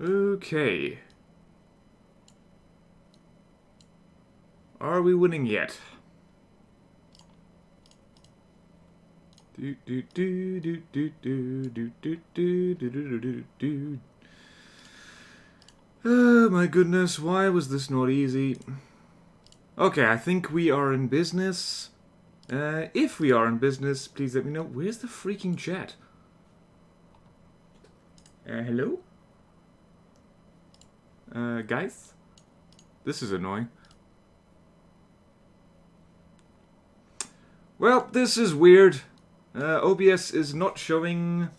Okay. Are we winning yet? Oh my goodness, why was this not easy? Okay, I think we are in business. If we are in business, please let me know. Where's the freaking chat? Hello? Guys? This is annoying. Well, this is weird. OBS is not showing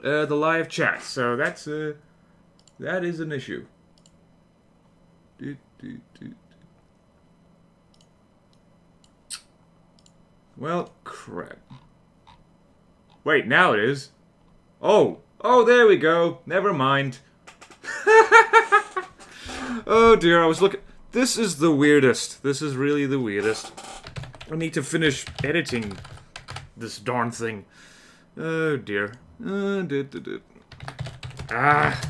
the live chat, so that is an issue. Well, crap. Wait, now it is. Oh, there we go. Never mind. Oh dear, I was looking. This is the weirdest. This is really the weirdest. I need to finish editing this darn thing. Oh dear. Ah.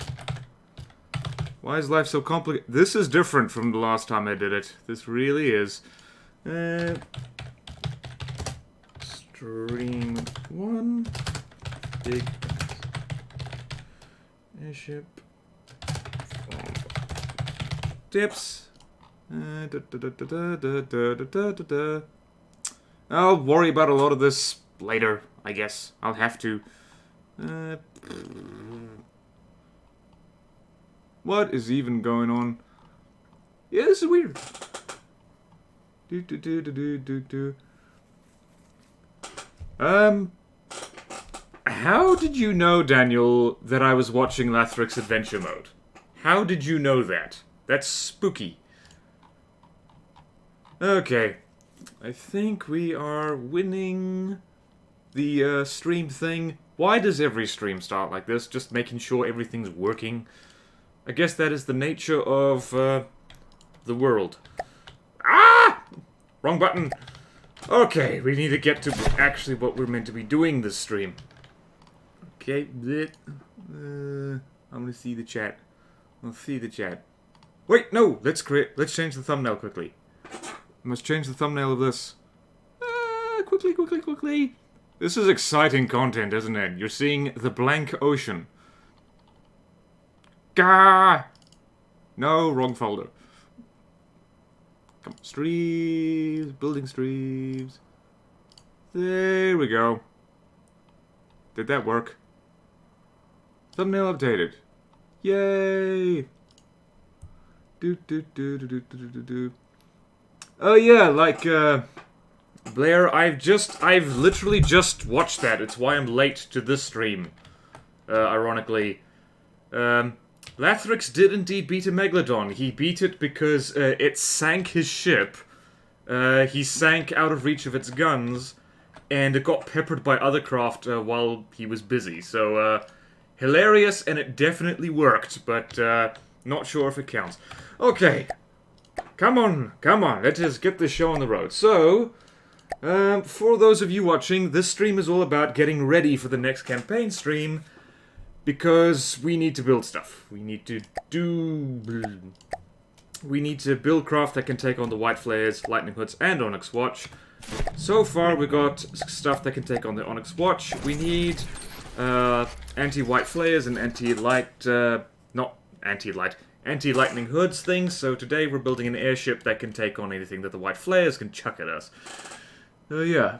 Why is life so complicated? This is different from the last time I did it. This really is. Stream 1. Big Airship. Tips. I'll worry about a lot of this later, I guess. I'll have to. What is even going on? Yeah, this is weird. How did you know, Daniel, that I was watching Lathric's Adventure Mode? How did you know that? That's spooky. Okay. I think we are winning the stream thing. Why does every stream start like this? Just making sure everything's working. I guess that is the nature of the world. Ah! Wrong button. Okay, we need to get to actually what we're meant to be doing this stream. Okay, I'm gonna see the chat. I'll see the chat. Wait, no! Let's change the thumbnail quickly. I must change the thumbnail of this. Quickly. This is exciting content, isn't it? You're seeing the blank ocean. Gah! No, wrong folder. Come on, streams, building streams. There we go. Did that work? Thumbnail updated. Yay! Oh yeah, like Blair, I've literally just watched that. It's why I'm late to this stream. Ironically. Lathrix did indeed beat a Megalodon. He beat it because it sank his ship. He sank out of reach of its guns, and it got peppered by other craft while he was busy. So, hilarious, and it definitely worked, but not sure if it counts. Okay. Come on. Let us get this show on the road. So, for those of you watching, this stream is all about getting ready for the next campaign stream, because we need to build stuff. We need to build craft that can take on the White Flares, Lightning Hoods, and Onyx Watch. So far, we got stuff that can take on the Onyx Watch. We need anti-White Flares and anti-Lightning Hoods things. So today we're building an airship that can take on anything that the White Flares can chuck at us. Yeah,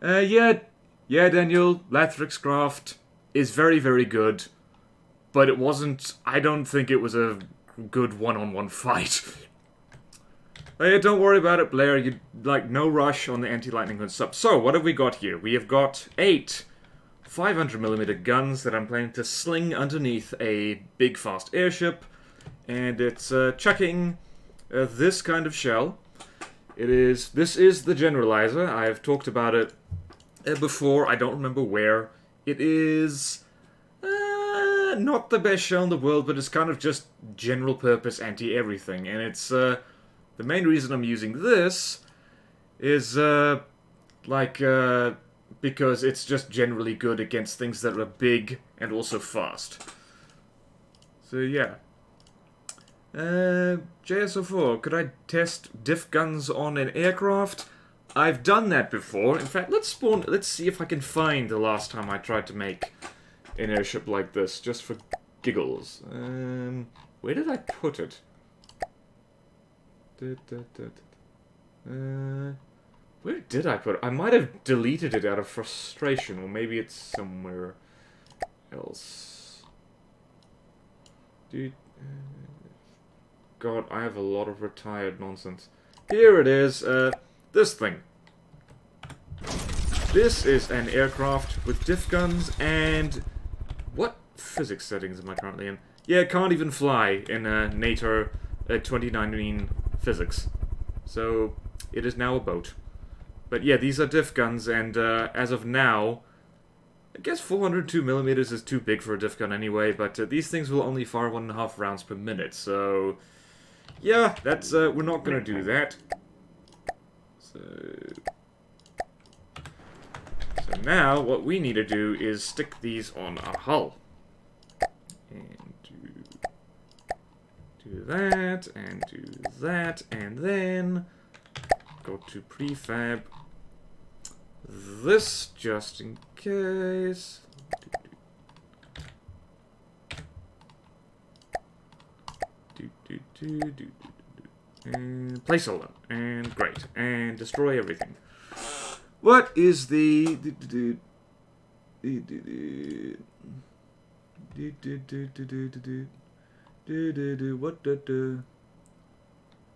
Daniel, Lathrix craft is very, very good, but it wasn't, I don't think it was a good one-on-one fight. Yeah, don't worry about it, Blair, no rush on the anti-lightning hood stuff. So, what have we got here? We have got 8 500mm guns that I'm planning to sling underneath a big, fast airship, and it's chucking this kind of shell. This is the generalizer. I've talked about it before, I don't remember where. It is not the best shell in the world, but it's kind of just general purpose anti-everything. And it's, the main reason I'm using this is, because it's just generally good against things that are big and also fast. So, yeah. JSO4, could I test diff guns on an aircraft? I've done that before. In fact, let's see if I can find the last time I tried to make an airship like this, just for giggles. Where did I put it? Where did I put it? I might have deleted it out of frustration, or maybe it's somewhere else. Dude, God, I have a lot of retired nonsense. Here it is, this thing. This is an aircraft with diff guns and... What physics settings am I currently in? Yeah, it can't even fly in NATO 2019 physics. So, it is now a boat. But yeah, these are diff guns, and as of now, I guess 402mm is too big for a diff gun anyway, but these things will only fire 1.5 rounds per minute, so... Yeah, that's, we're not gonna do that. So now, what we need to do is stick these on our hull. And do that, and do that, and then go to prefab this just in case. And placeholder. And great. And destroy everything. What is the...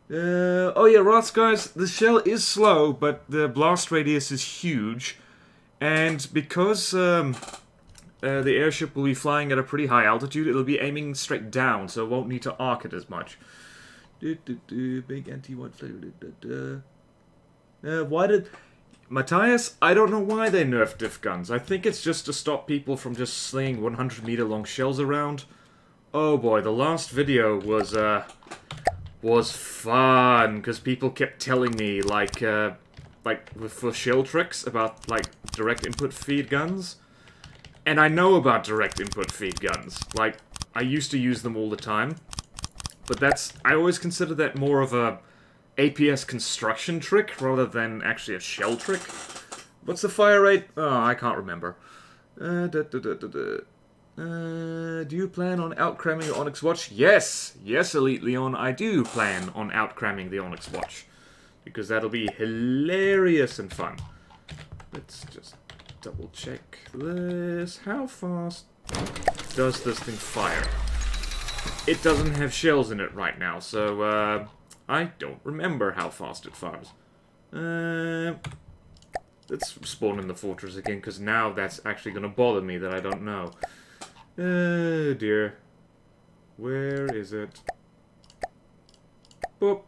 oh yeah, Roths guys, the shell is slow, but the blast radius is huge. And because the airship will be flying at a pretty high altitude, it'll be aiming straight down, so it won't need to arc it as much. Big anti-white flavor. Why did... Matthias, I don't know why they nerfed diff guns. I think it's just to stop people from just slinging 100-meter long shells around. Oh boy, the last video was fun, because people kept telling me, like for shell tricks about, like, direct input feed guns. And I know about direct input feed guns. Like, I used to use them all the time. But I always consider that more of a APS construction trick rather than actually a shell trick. What's the fire rate? Oh, I can't remember. Do you plan on outcramming the Onyx Watch? Yes! Yes, Elite Leon, I do plan on outcramming the Onyx Watch. Because that'll be hilarious and fun. Let's just double check this. How fast does this thing fire? It doesn't have shells in it right now, so I don't remember how fast it fires. Let's spawn in the fortress again, because now that's actually going to bother me that I don't know. Oh dear. Where is it? Boop.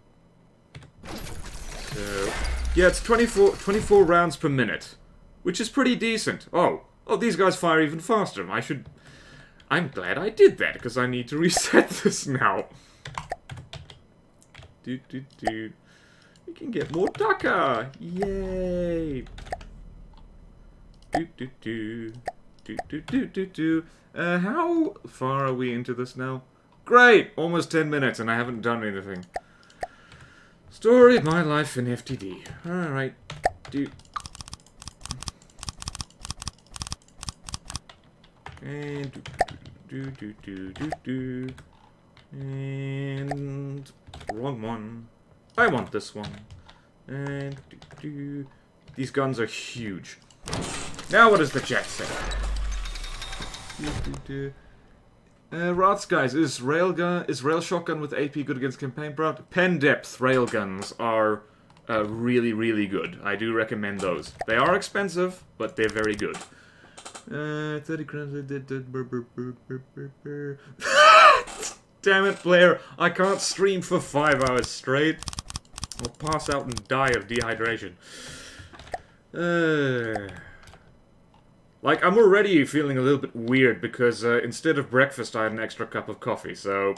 So, yeah, it's 24 rounds per minute, which is pretty decent. Oh, these guys fire even faster. I'm glad I did that, because I need to reset this now. We can get more Dakar! Yay! How far are we into this now? Great! Almost 10 minutes and I haven't done anything. Story of my life in FTD. Alright. And and wrong one. I want this one. And these guns are huge. Now what does the jet say? Roths guys, is rail shotgun with AP good against campaign prod? Pen depth railguns are really, really good. I do recommend those. They are expensive, but they're very good. 30 crowns. Damn it, Blair. I can't stream for 5 hours straight. I'll pass out and die of dehydration. Like, I'm already feeling a little bit weird because instead of breakfast I had an extra cup of coffee, so...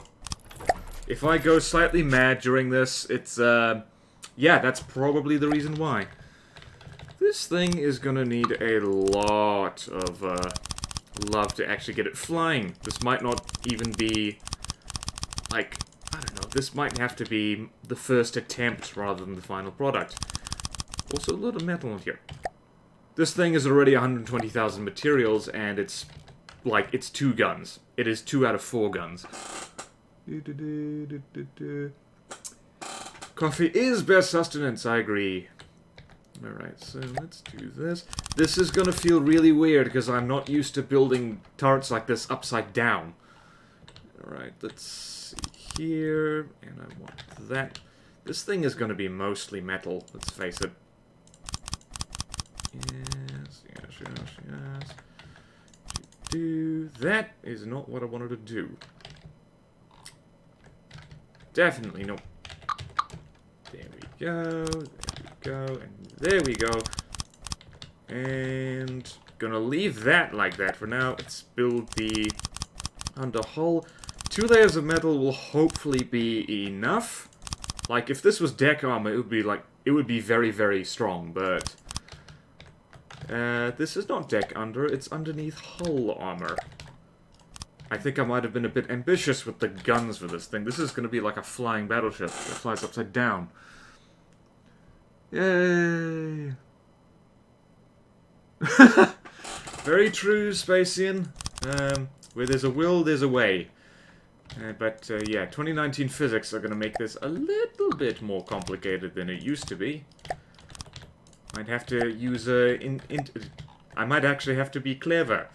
If I go slightly mad during this, it's, yeah, that's probably the reason why. This thing is gonna need a lot of, love to actually get it flying. This might not even be like, I don't know, this might have to be the first attempt rather than the final product. Also, a lot of metal in here. This thing is already 120,000 materials, and it's, like, it's 2 guns. It is 2 out of 4 guns. Coffee is best sustenance, I agree. Alright, so let's do this. This is gonna feel really weird, because I'm not used to building turrets like this upside down. Alright, let's see here, and I want that. This thing is gonna be mostly metal, let's face it. Yes, yes, yes, yes. That is not what I wanted to do. Definitely no. There we go, and there we go. And gonna leave that like that for now. Let's build the under hull. 2 layers of metal will hopefully be enough. Like, if this was deck armor, it would be like, it would be very, very strong, but this is not deck under, it's underneath hull armor. I think I might have been a bit ambitious with the guns for this thing. This is going to be like a flying battleship that flies upside down. Yay! Very true, Spacian. Where there's a will, there's a way. But yeah, 2019 physics are going to make this a little bit more complicated than it used to be. Might have to use I might actually have to be clever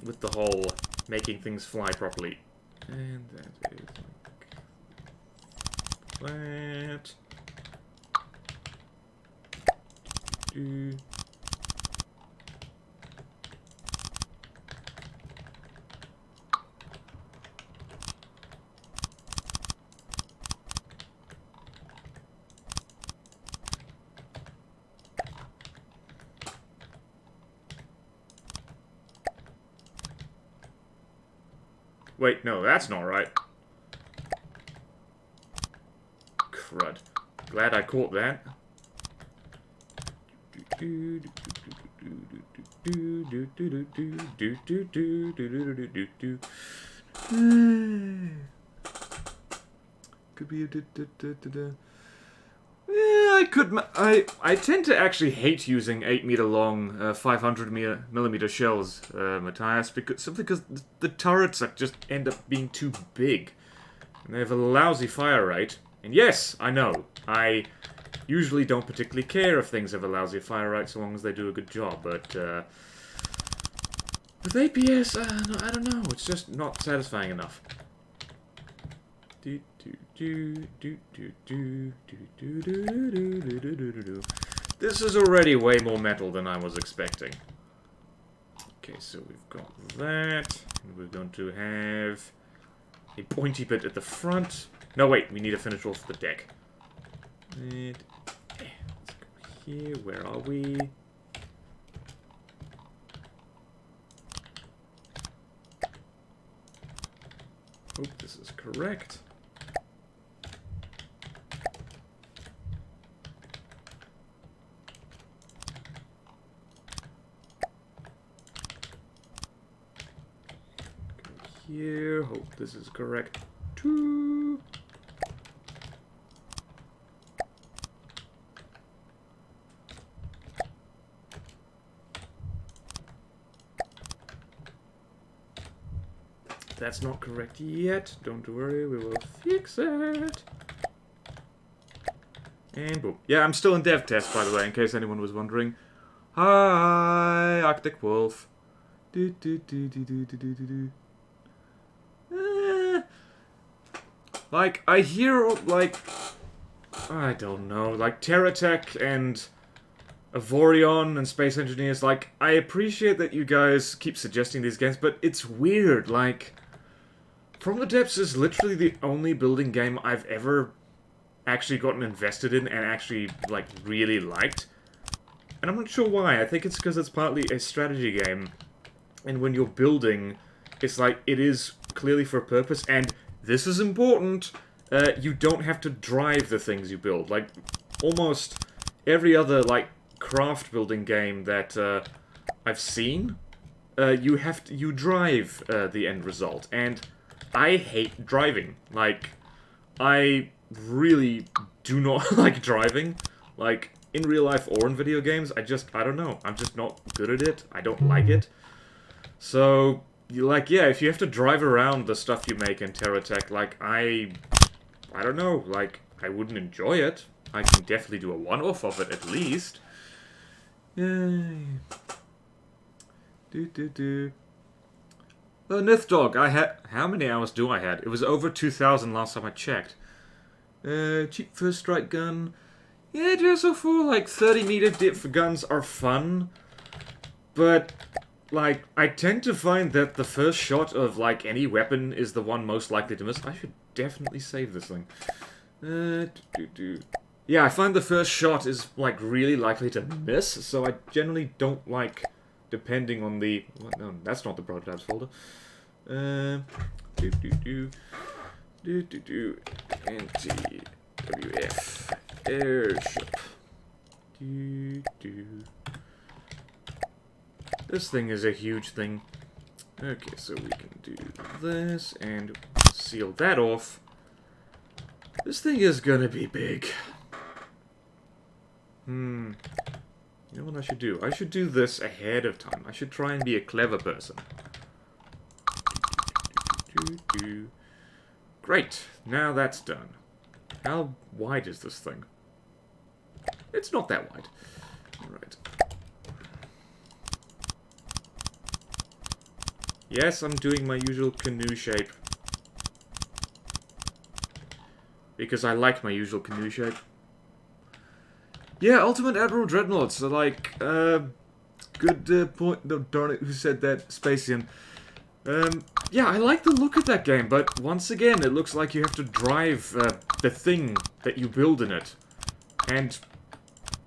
with the whole making things fly properly. And that is like that. Wait, no, that's not right. Crud. Glad I caught that. Could be a yeah, I tend to actually hate using 8-meter long, 500mm shells, Matthias, simply because the turrets just end up being too big. And they have a lousy fire rate. And yes, I know, I usually don't particularly care if things have a lousy fire rate so long as they do a good job, but with APS, no, I don't know, it's just not satisfying enough. This is already way more metal than I was expecting. Okay, so we've got that, and we're going to have a pointy bit at the front. No, wait, we need to finish off the deck. And let's go here. Where are we? Hope this is correct. Go here. Hope this is correct too. That's not correct yet. Don't worry, we will fix it. And boom. Yeah, I'm still in dev test, by the way, in case anyone was wondering. Hi, Arctic Wolf. Like, I hear, like, I don't know, like Terratech and Avorion and Space Engineers, like, I appreciate that you guys keep suggesting these games, but it's weird, like, From the Depths is literally the only building game I've ever actually gotten invested in and actually, like, really liked. And I'm not sure why. I think it's because it's partly a strategy game. And when you're building, it's like, it is clearly for a purpose. And this is important. You don't have to drive the things you build. Like, almost every other, like, craft building game that I've seen, you drive the end result. And I hate driving. Like, I really do not like driving. Like, in real life or in video games, I don't know. I'm just not good at it. I don't like it. So, like, yeah, if you have to drive around the stuff you make in TerraTech, like, I don't know, like, I wouldn't enjoy it. I can definitely do a one-off of it, at least. Yay. Nith Dog, I had... How many hours do I had? It was over 2,000 last time I checked. Cheap first strike gun. Yeah, just so for like 30-meter depth guns are fun. But, like, I tend to find that the first shot of, like, any weapon is the one most likely to miss. I should definitely save this thing. Yeah, I find the first shot is, like, really likely to miss, so I generally don't like... Depending on the... No, that's not the prototypes folder. Anti-WF. Airship. This thing is a huge thing. Okay, so we can do this and seal that off. This thing is gonna be big. You know what I should do? I should do this ahead of time. I should try and be a clever person. Great. Now that's done. How wide is this thing? It's not that wide. Alright. Yes, I'm doing my usual canoe shape. Because I like my usual canoe shape. Yeah, Ultimate Admiral Dreadnoughts. So like, good point. No, darn it, who said that? Spacian. Yeah, I like the look of that game, but once again, it looks like you have to drive the thing that you build in it. And,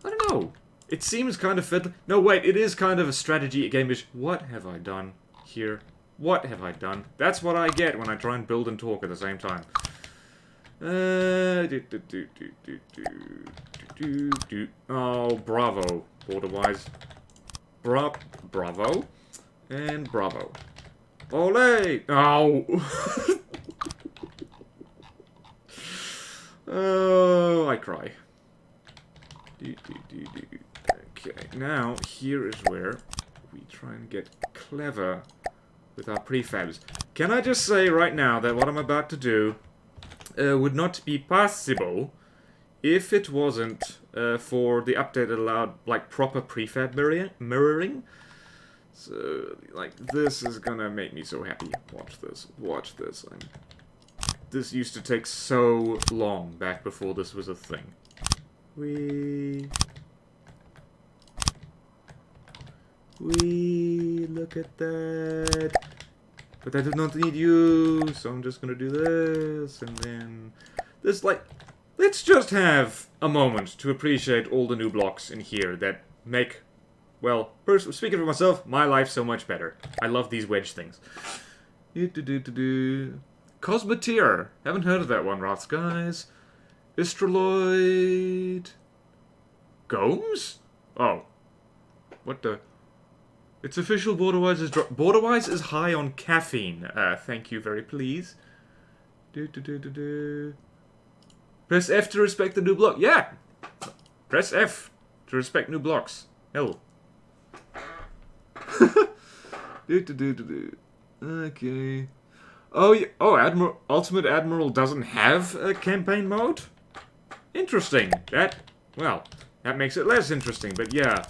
I don't know. It seems kind of fiddly. No, wait, it is kind of a strategy game-ish. What have I done here? What have I done? That's what I get when I try and build and talk at the same time. Oh, bravo, BorderWise. Bravo. And bravo. Ole! Oh! Oh, I cry. Okay, now here is where we try and get clever with our prefabs. Can I just say right now that what I'm about to do would not be possible if it wasn't for the update that allowed, like, proper prefab mirroring. So, like, this is gonna make me so happy. Watch this. Watch this. This used to take so long back before this was a thing. Look at that. But I do not need you, so I'm just gonna do this, and then... This, like... Let's just have a moment to appreciate all the new blocks in here that make... Well, speaking for myself, my life so much better. I love these wedge things. Cosmeteer. Haven't heard of that one, Roths, guys. Istraloid... Gomes? Oh. What the... It's official, BorderWise is BorderWise is high on caffeine. Thank you very please. Press F to respect the new block. Yeah! Press F to respect new blocks. Hell. Okay. Oh, yeah. Oh, Ultimate Admiral doesn't have a campaign mode? Interesting. Well, that makes it less interesting, but yeah.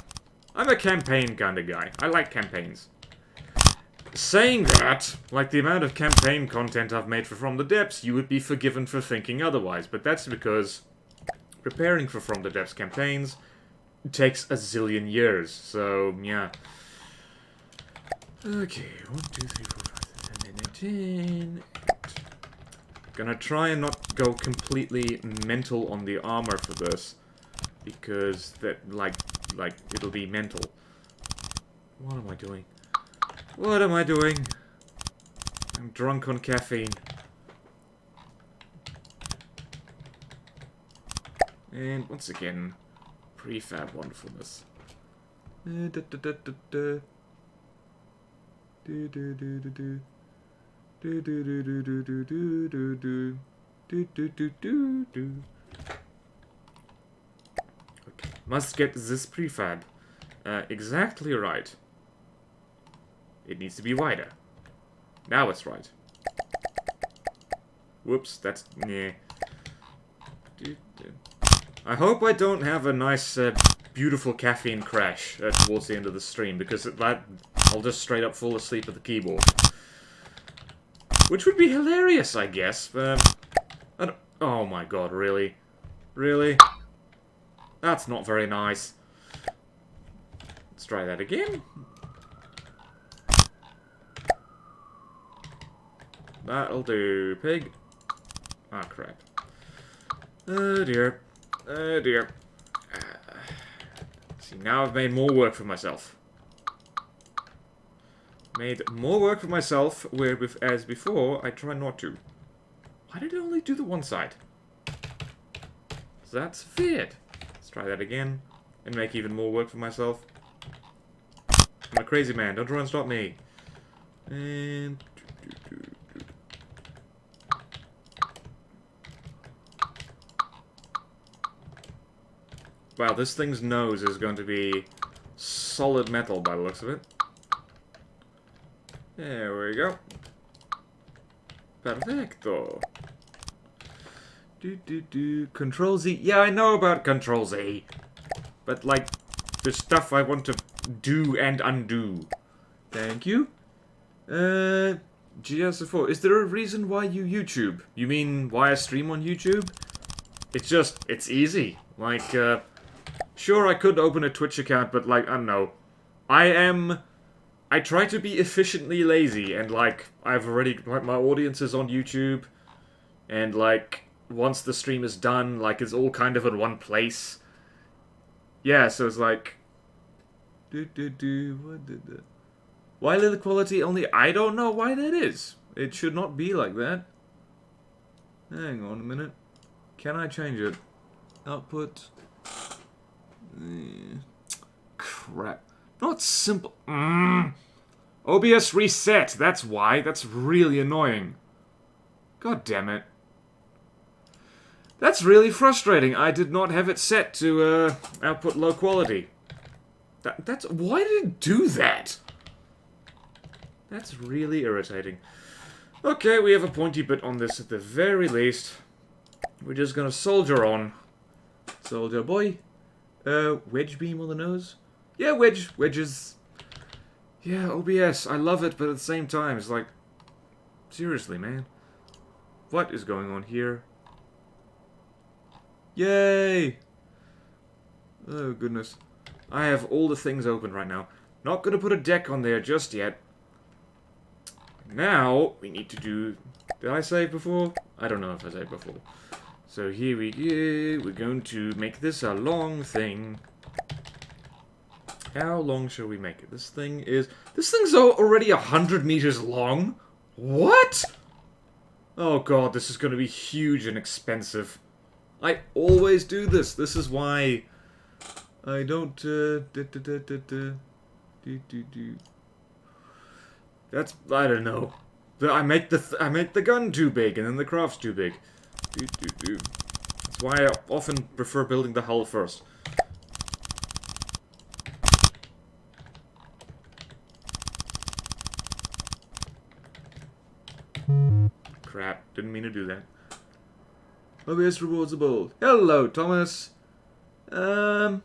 I'm a campaign kind of guy. I like campaigns. Saying that, like the amount of campaign content I've made for From the Depths, you would be forgiven for thinking otherwise. But that's because preparing for From the Depths campaigns takes a zillion years. So, yeah. Okay, 1, 2, 3, 4, 5, 6, 7, 8, 10. Gonna try and not go completely mental on the armor for this. Because that, like, it'll be mental. What am I doing? What am I doing? I'm drunk on caffeine. And once again, prefab wonderfulness. Do do do do do do do do do do do do do do. Okay. Must get this prefab exactly right. It needs to be wider. Now it's right. Whoops, that's... yeah. I hope I don't have a nice, beautiful caffeine crash towards the end of the stream, because I'll just straight up fall asleep at the keyboard. Which would be hilarious, I guess. I don't, oh my god, really? Really? That's not very nice. Let's try that again. That'll do, pig. Ah, crap. Oh dear. Oh dear. See, now I've made more work for myself. Made more work for myself, where as before, I try not to. Why did I only do the one side? That's weird. Let's try that again, and make even more work for myself. I'm a crazy man, don't try and stop me. And... wow, this thing's nose is going to be solid metal by the looks of it. There we go. Perfecto. Control Z. Yeah, I know about Control Z. But, like, there's stuff I want to do and undo. Thank you. GS4. Is there a reason why you YouTube? You mean why I stream on YouTube? It's just, it's easy. Like, sure, I could open a Twitch account, but, like, I don't know. I try to be efficiently lazy, and, like, I've already, like, my audience is on YouTube, and, like, once the stream is done, like, it's all kind of in one place. Yeah, so it's like... Why little quality only? I don't know why that is. It should not be like that. Hang on a minute. Can I change it? Output... crap. Not simple. OBS reset. That's why. That's really annoying. God damn it. That's really frustrating. I did not have it set to output low quality. That's why did it do that? That's really irritating. Okay, we have a pointy bit on this at the very least. We're just gonna soldier on. Soldier boy. Wedge beam on the nose? Yeah, wedges. Yeah, OBS, I love it, but at the same time, it's like... seriously, man. What is going on here? Yay! Oh, goodness. I have all the things open right now. Not gonna put a deck on there just yet. Now, we need to do... did I save before? I don't know if I saved before. So here we go. We're going to make this a long thing. How long shall we make it? This thing's already 100 meters long? What? Oh god, this is going to be huge and expensive. I always do this. This is why I don't... That's... I don't know. I make the gun too big, and then the craft's too big. That's why I often prefer building the hull first. Crap, didn't mean to do that. OBS rewards the bold. Hello, Thomas. Oh,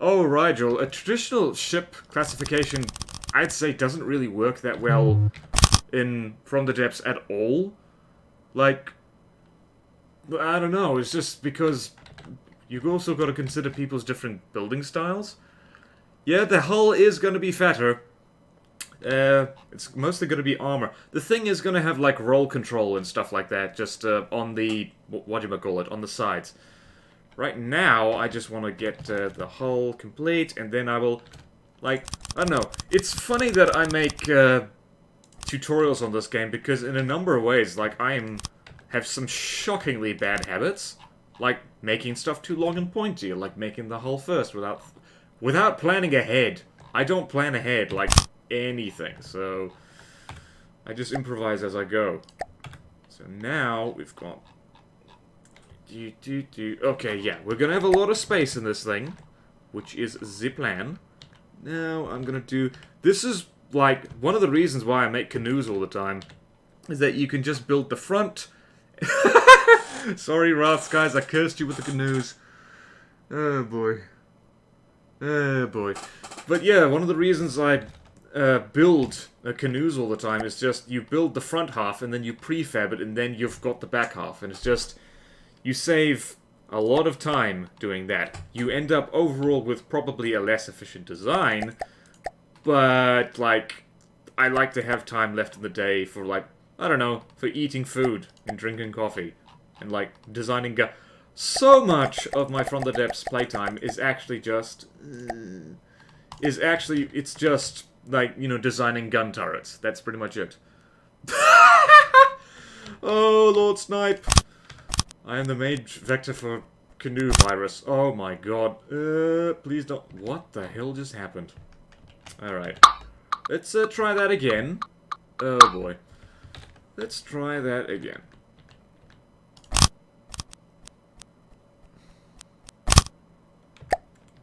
Rigel, a traditional ship classification, I'd say, doesn't really work that well in From the Depths at all. Like, I don't know, it's just because you've also got to consider people's different building styles. Yeah, the hull is going to be fatter. It's mostly going to be armor. The thing is going to have, like, roll control and stuff like that, just on the, whatchamacallit, on the sides. Right now, I just want to get the hull complete, and then I will, like, I don't know. It's funny that I make tutorials on this game, because in a number of ways, like, have some shockingly bad habits. Like, making stuff too long and pointy, or like making the hull first without planning ahead. I don't plan ahead, like, anything, so... I just improvise as I go. So now we've got... Okay, yeah, we're gonna have a lot of space in this thing, which is the plan. Now I'm gonna do... This is, like, one of the reasons why I make canoes all the time, is that you can just build the front... Sorry, Wraths, guys, I cursed you with the canoes. Oh, boy. Oh, boy. But yeah, one of the reasons I build canoes all the time is just you build the front half and then you prefab it and then you've got the back half. And it's just... You save a lot of time doing that. You end up overall with probably a less efficient design, but, like, I like to have time left in the day for, like, I don't know, for eating food and drinking coffee and, like, designing so much of my From the Depths playtime is actually just... it's just, like, you know, designing gun turrets. That's pretty much it. Oh, Lord Snipe. I am the mage vector for canoe virus. Oh my god. Please don't... What the hell just happened? Alright. Let's try that again. Oh boy. Let's try that again.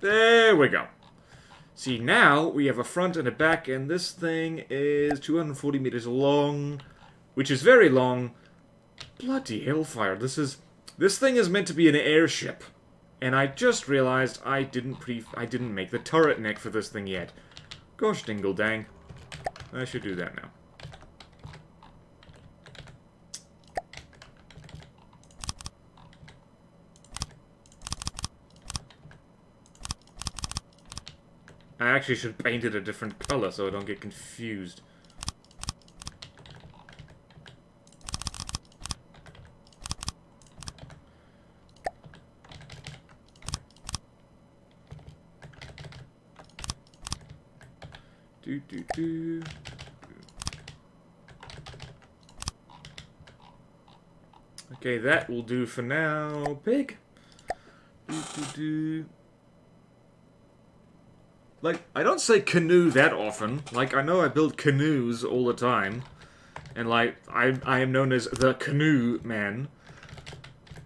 There we go. See, now we have a front and a back, and this thing is 240 meters long, which is very long. Bloody hellfire. This thing is meant to be an airship, and I just realized I didn't make the turret neck for this thing yet. Gosh dingle dang. I should do that now. I actually should paint it a different color so I don't get confused. Okay, that will do for now. Pig. Like, I don't say canoe that often. Like, I know I build canoes all the time. And, like, I am known as the canoe man.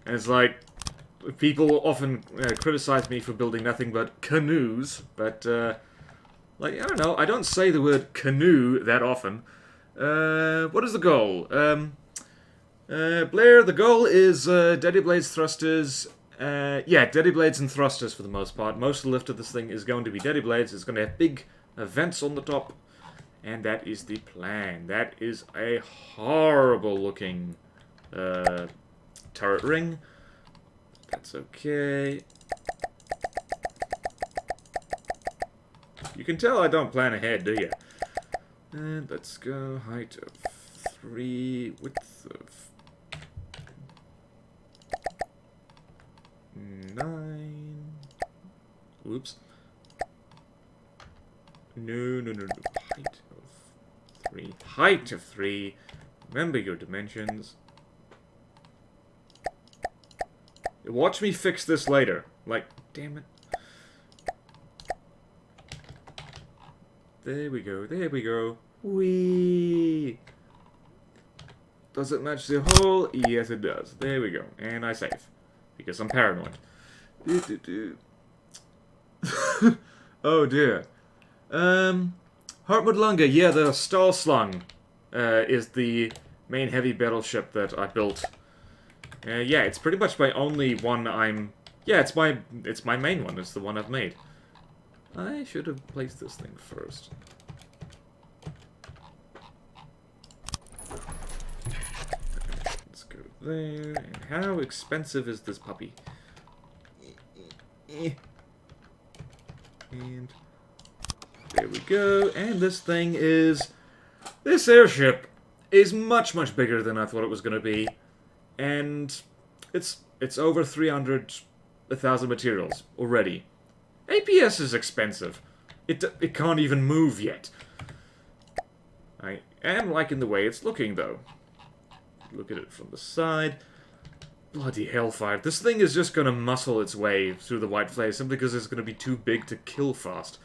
And it's like, people often criticize me for building nothing but canoes. But, like, I don't know, I don't say the word canoe that often. What is the goal? Blair, the goal is Daddy Blades thrusters. Yeah, Daddy Blades and thrusters for the most part. Most of the lift of this thing is going to be Daddy Blades. It's going to have big vents on the top. And that is the plan. That is a horrible looking turret ring. That's okay. You can tell I don't plan ahead, do you? And let's go height of 3, width of 9. Whoops. No. Height of 3. Height of 3. Remember your dimensions. Watch me fix this later. Like, damn it. There we go, there we go. Whee! Does it match the hole? Yes, it does. There we go. And I save. Because I'm paranoid. Oh dear. Heartwood Lunga, yeah, the Star Slung is the main heavy battleship that I built. Yeah, it's pretty much my only one I'm... Yeah, it's my main one. It's the one I've made. I should have placed this thing first. Let's go there. And how expensive is this puppy? And there we go. And this thing is... This airship is much, much bigger than I thought it was going to be. And it's over 300,000 materials already. APS is expensive. It can't even move yet. I am liking the way it's looking, though. Look at it from the side. Bloody hellfire. This thing is just gonna muscle its way through the white flame simply because it's gonna be too big to kill fast.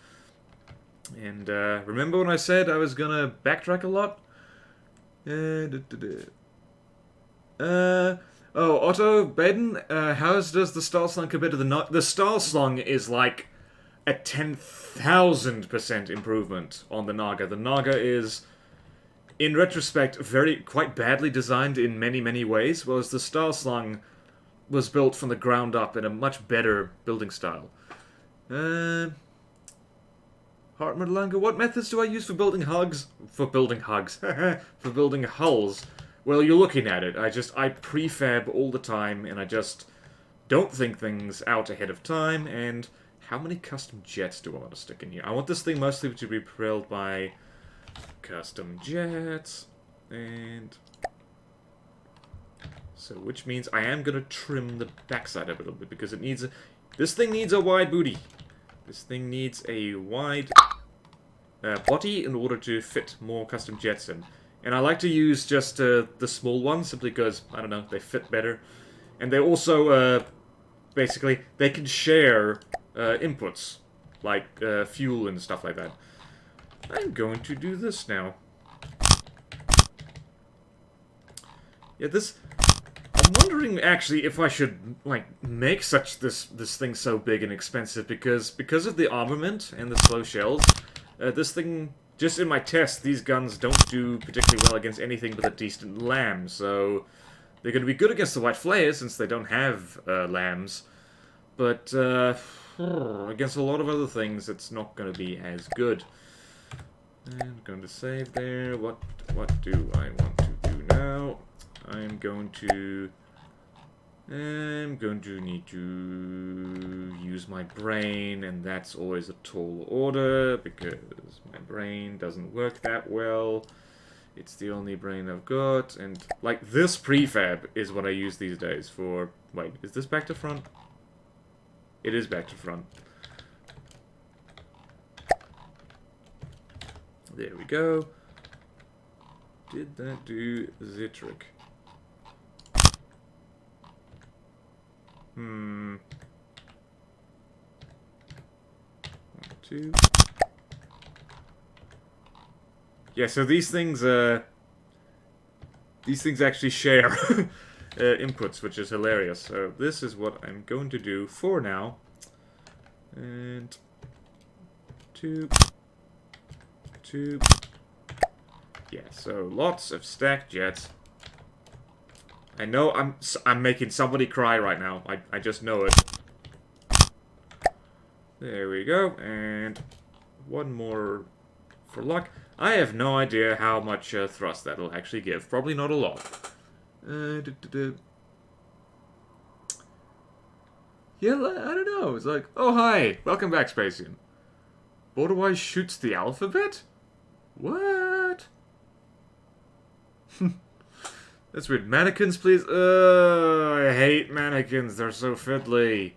And, remember when I said I was gonna backtrack a lot? Oh, Otto Baden, how does the Star Slung compare to the The Star Slung is like a 10,000% improvement on the Naga. The Naga is, in retrospect, quite badly designed in many ways, whereas the Star Slung was built from the ground up in a much better building style. Hartmut what methods do I use for building hugs? For building hugs. For building hulls. Well, you're looking at it. I prefab all the time, and I just don't think things out ahead of time, and how many custom jets do I want to stick in here? I want this thing mostly to be propelled by custom jets, and so which means I am going to trim the backside of it a little bit, because it needs this thing needs a wide booty. This thing needs a wide body in order to fit more custom jets in. And I like to use just the small ones, simply because, I don't know, they fit better. And they also, basically, they can share inputs, like fuel and stuff like that. I'm going to do this now. Yeah, I'm wondering, actually, if I should, like, make this thing so big and expensive, because of the armament and the slow shells, this thing, just in my test, these guns don't do particularly well against anything but a decent lamb, so they're going to be good against the white flares, since they don't have lambs, but against a lot of other things, it's not going to be as good. And I'm going to save there. What do I want to do now? I'm going to need to use my brain, and that's always a tall order, because my brain doesn't work that well. It's the only brain I've got, and, like, this prefab is what I use these days for... Wait, is this back to front? It is back to front. There we go. Did that do the trick? One, two. Yeah, so these things actually share inputs, which is hilarious. So this is what I'm going to do for now. And two. Yeah, so lots of stacked jets. I know I'm making somebody cry right now. I just know it. There we go, and one more for luck. I have no idea how much thrust that'll actually give. Probably not a lot. Yeah, I don't know. It's like, oh hi, welcome back, Spacian. BorderWise shoots the alphabet? What? That's weird. Mannequins, please. I hate mannequins. They're so fiddly.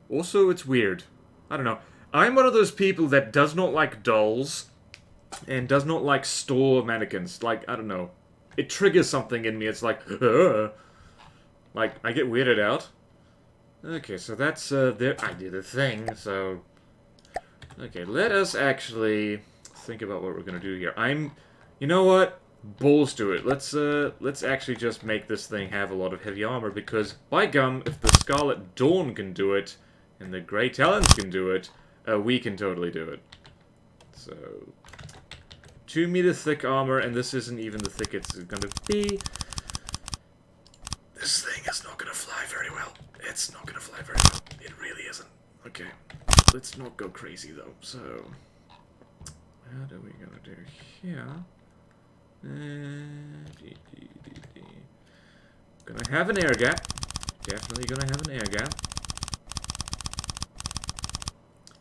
Also, it's weird. I don't know. I'm one of those people that does not like dolls and does not like store mannequins. Like, I don't know. It triggers something in me. It's like, like, I get weirded out. Okay, so that's, I did a thing, so... Okay, let us actually think about what we're gonna do here. You know what? Balls to it. Let's actually just make this thing have a lot of heavy armor, because, by gum, if the Scarlet Dawn can do it, and the Grey Talons can do it, we can totally do it. So... 2 meter thick armor, and this isn't even the thick it's gonna be. This thing is not gonna fly very well. It's not gonna fly very well. It really isn't. Okay. Let's not go crazy, though. So... what are we gonna do here? Gonna have an air gap. Definitely gonna have an air gap.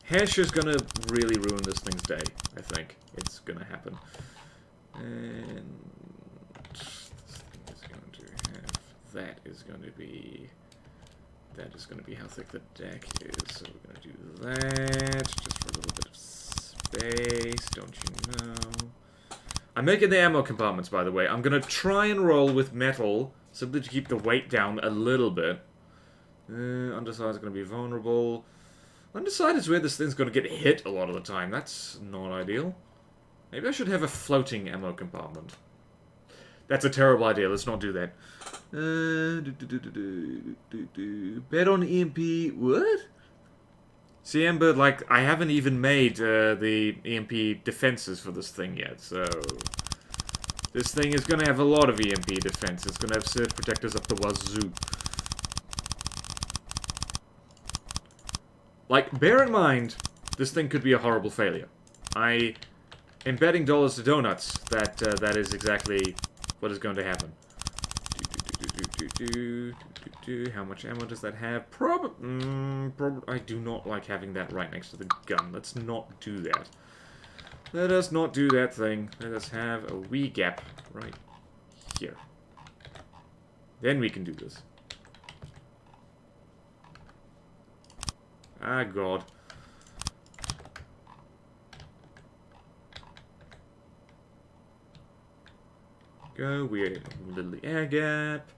Hesh is gonna really ruin this thing's day, I think. It's gonna happen. And this thing is going to have... that is going to be... that is going to be how thick the deck is. So we're going to do that, just for a little bit of space, don't you know? I'm making the ammo compartments, by the way. I'm going to try and roll with metal, simply to keep the weight down a little bit. Underside is going to be vulnerable. Underside is where this thing's going to get hit a lot of the time. That's not ideal. Maybe I should have a floating ammo compartment. That's a terrible idea. Let's not do that. Bet on EMP. What? See, Amber, like, I haven't even made the EMP defenses for this thing yet, so... This thing is gonna have a lot of EMP defense. It's gonna have surge protectors up the wazoo. Like, bear in mind, this thing could be a horrible failure. I am betting dollars to donuts that that is exactly what is going to happen. How much ammo does that have? I do not like having that right next to the gun. Let's not do that. Let us not do that thing. Let us have a wee gap right here. Then we can do this. Ah, God. Go, we're a little air gap.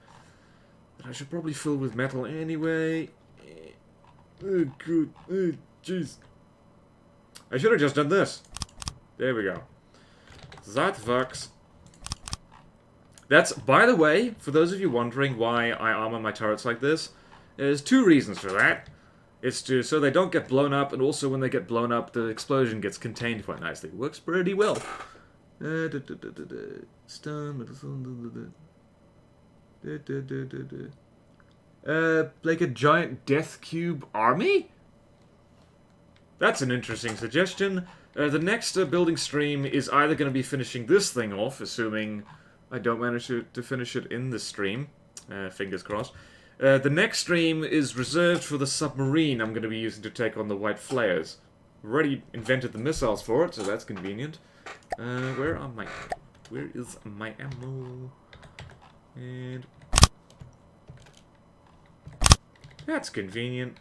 That I should probably fill with metal anyway. Oh, good. Oh, jeez. I should have just done this. There we go. That works. That's, by the way, for those of you wondering why I armor my turrets like this, there's two reasons for that. It's so they don't get blown up, and also when they get blown up, the explosion gets contained quite nicely. Works pretty well. Like a giant death cube army? That's an interesting suggestion. The next building stream is either going to be finishing this thing off, assuming I don't manage to finish it in this stream. Fingers crossed. The next stream is reserved for the submarine I'm going to be using to take on the white flares. Already invented the missiles for it, so that's convenient. Where is my ammo? And... that's convenient.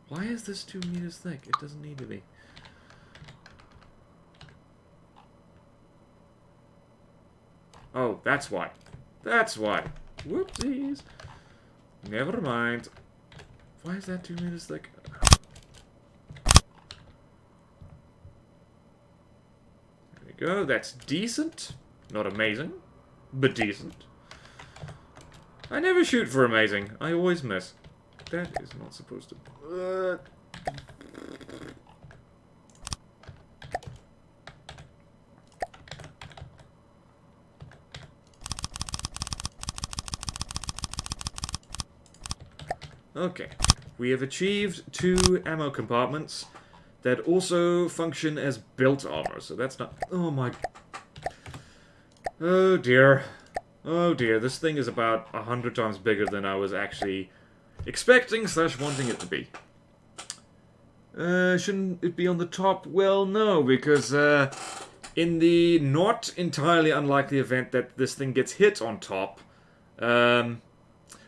Why is this 2 meters thick? It doesn't need to be. Oh, that's why. That's why. Whoopsies. Never mind. Why is that 2 meters thick? There we go. That's decent. Not amazing, but decent. I never shoot for amazing. I always miss. That is not supposed to... Okay, we have achieved 2 ammo compartments that also function as built armor, so that's not... oh my... oh dear. Oh dear, this thing is about 100 times bigger than I was actually expecting / wanting it to be. Shouldn't it be on the top? Well, no, because in the not entirely unlikely event that this thing gets hit on top,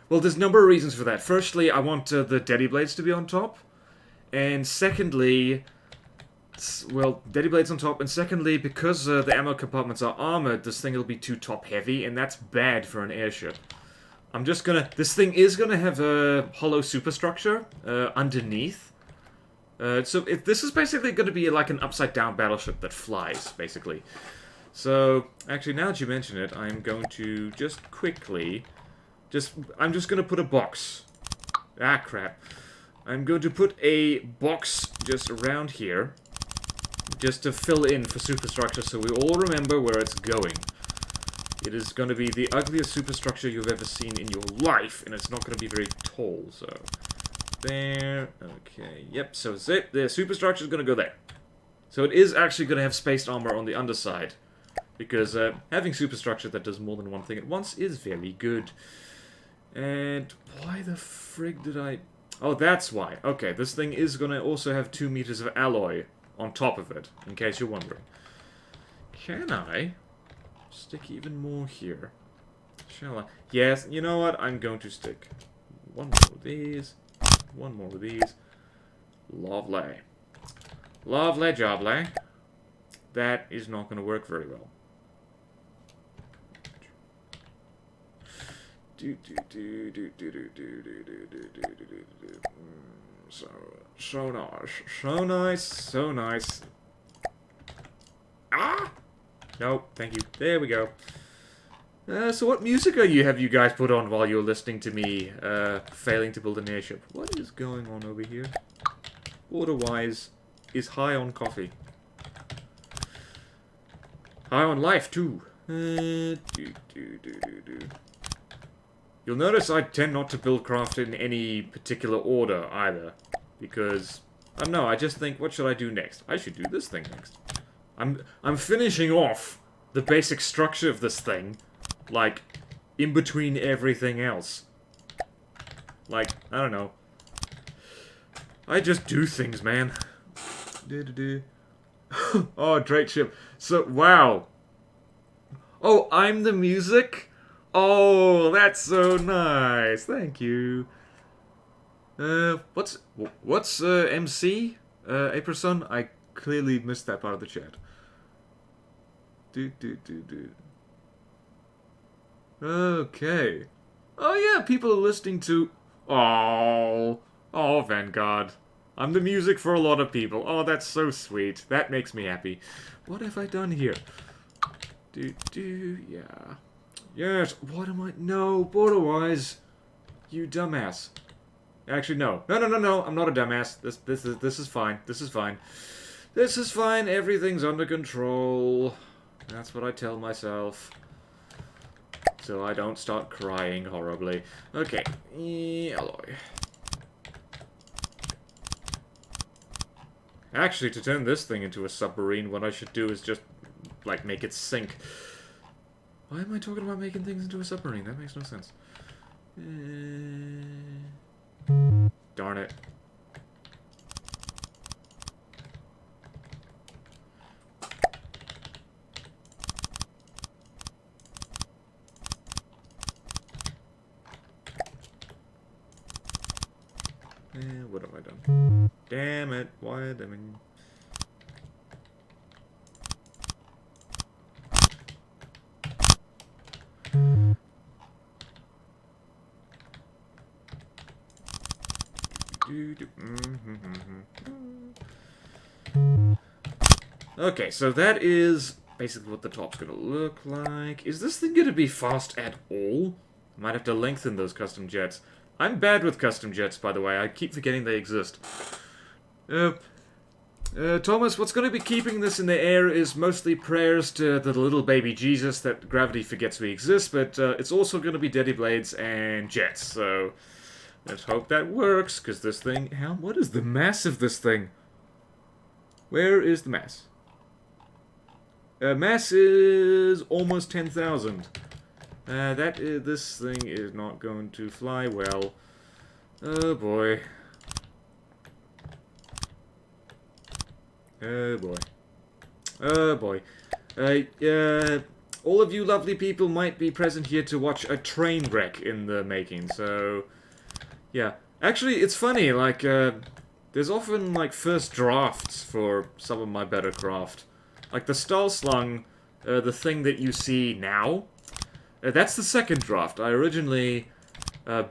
well, there's a number of reasons for that. Firstly, I want the Daddy Blades to be on top. And secondly, well, Daddy Blades on top. And secondly, because the ammo compartments are armored, this thing will be too top heavy, and that's bad for an airship. I'm just gonna... this thing is gonna have a hollow superstructure underneath. So this is basically gonna be like an upside-down battleship that flies, basically. So, actually, now that you mention it, I'm going to just quickly... I'm just gonna put a box. Ah, crap. I'm going to put a box just around here. Just to fill in for superstructure so we all remember where it's going. It is going to be the ugliest superstructure you've ever seen in your life, and it's not going to be very tall, so... there. Okay, yep, so the superstructure is going to go there. So it is actually going to have spaced armor on the underside. Because having superstructure that does more than one thing at once is very good. And why the frig did I... oh, that's why. Okay, this thing is going to also have 2 meters of alloy on top of it, in case you're wondering. Can I stick even more here? Shall I? Yes, you know what? I'm going to stick one more of these, one more of these. Lovely. Lovely jobly. That is not going to work very well. So nice, so nice, so nice. Ah! Nope, thank you. There we go. So what music have you guys put on while you're listening to me failing to build an airship? What is going on over here? BorderWise is high on coffee. High on life, too. You'll notice I tend not to build craft in any particular order, either. Because, I don't know, I just think, what should I do next? I should do this thing next. I'm finishing off the basic structure of this thing, like, in between everything else. Like, I don't know. I just do things, man. Oh, Drake ship. So, wow. Oh, I'm the music? Oh, that's so nice. Thank you. What's MC? Aprison? I clearly missed that part of the chat. Okay. Oh yeah, people are listening to... Oh, Vanguard. I'm the music for a lot of people. Oh, that's so sweet. That makes me happy. What have I done here? Yeah. Yes, what am I... No, BorderWise. You dumbass. Actually, no. No, I'm not a dumbass. This is fine. This is fine. This is fine. Everything's under control. That's what I tell myself. So I don't start crying horribly. Okay. Alloy. Actually, to turn this thing into a submarine, what I should do is just, like, make it sink. Why am I talking about making things into a submarine? That makes no sense. Darn it. What have I done? Damn it. Why? I mean... Okay, so that is basically what the top's gonna look like. Is this thing gonna be fast at all? I might have to lengthen those custom jets. I'm bad with custom jets, by the way. I keep forgetting they exist. Thomas, what's gonna be keeping this in the air is mostly prayers to the little baby Jesus that gravity forgets we exist, but it's also gonna be Daddy Blades and jets, so... Let's hope that works, because this thing... What is the mass of this thing? Where is the mass? Mass is almost 10,000. This thing is not going to fly well. Oh boy. Oh boy. Oh boy. All of you lovely people might be present here to watch a train wreck in the making, so... Yeah. Actually, it's funny, like, there's often, like, first drafts for some of my better craft. Like, the Stahlslung, the thing that you see now, that's the second draft. I originally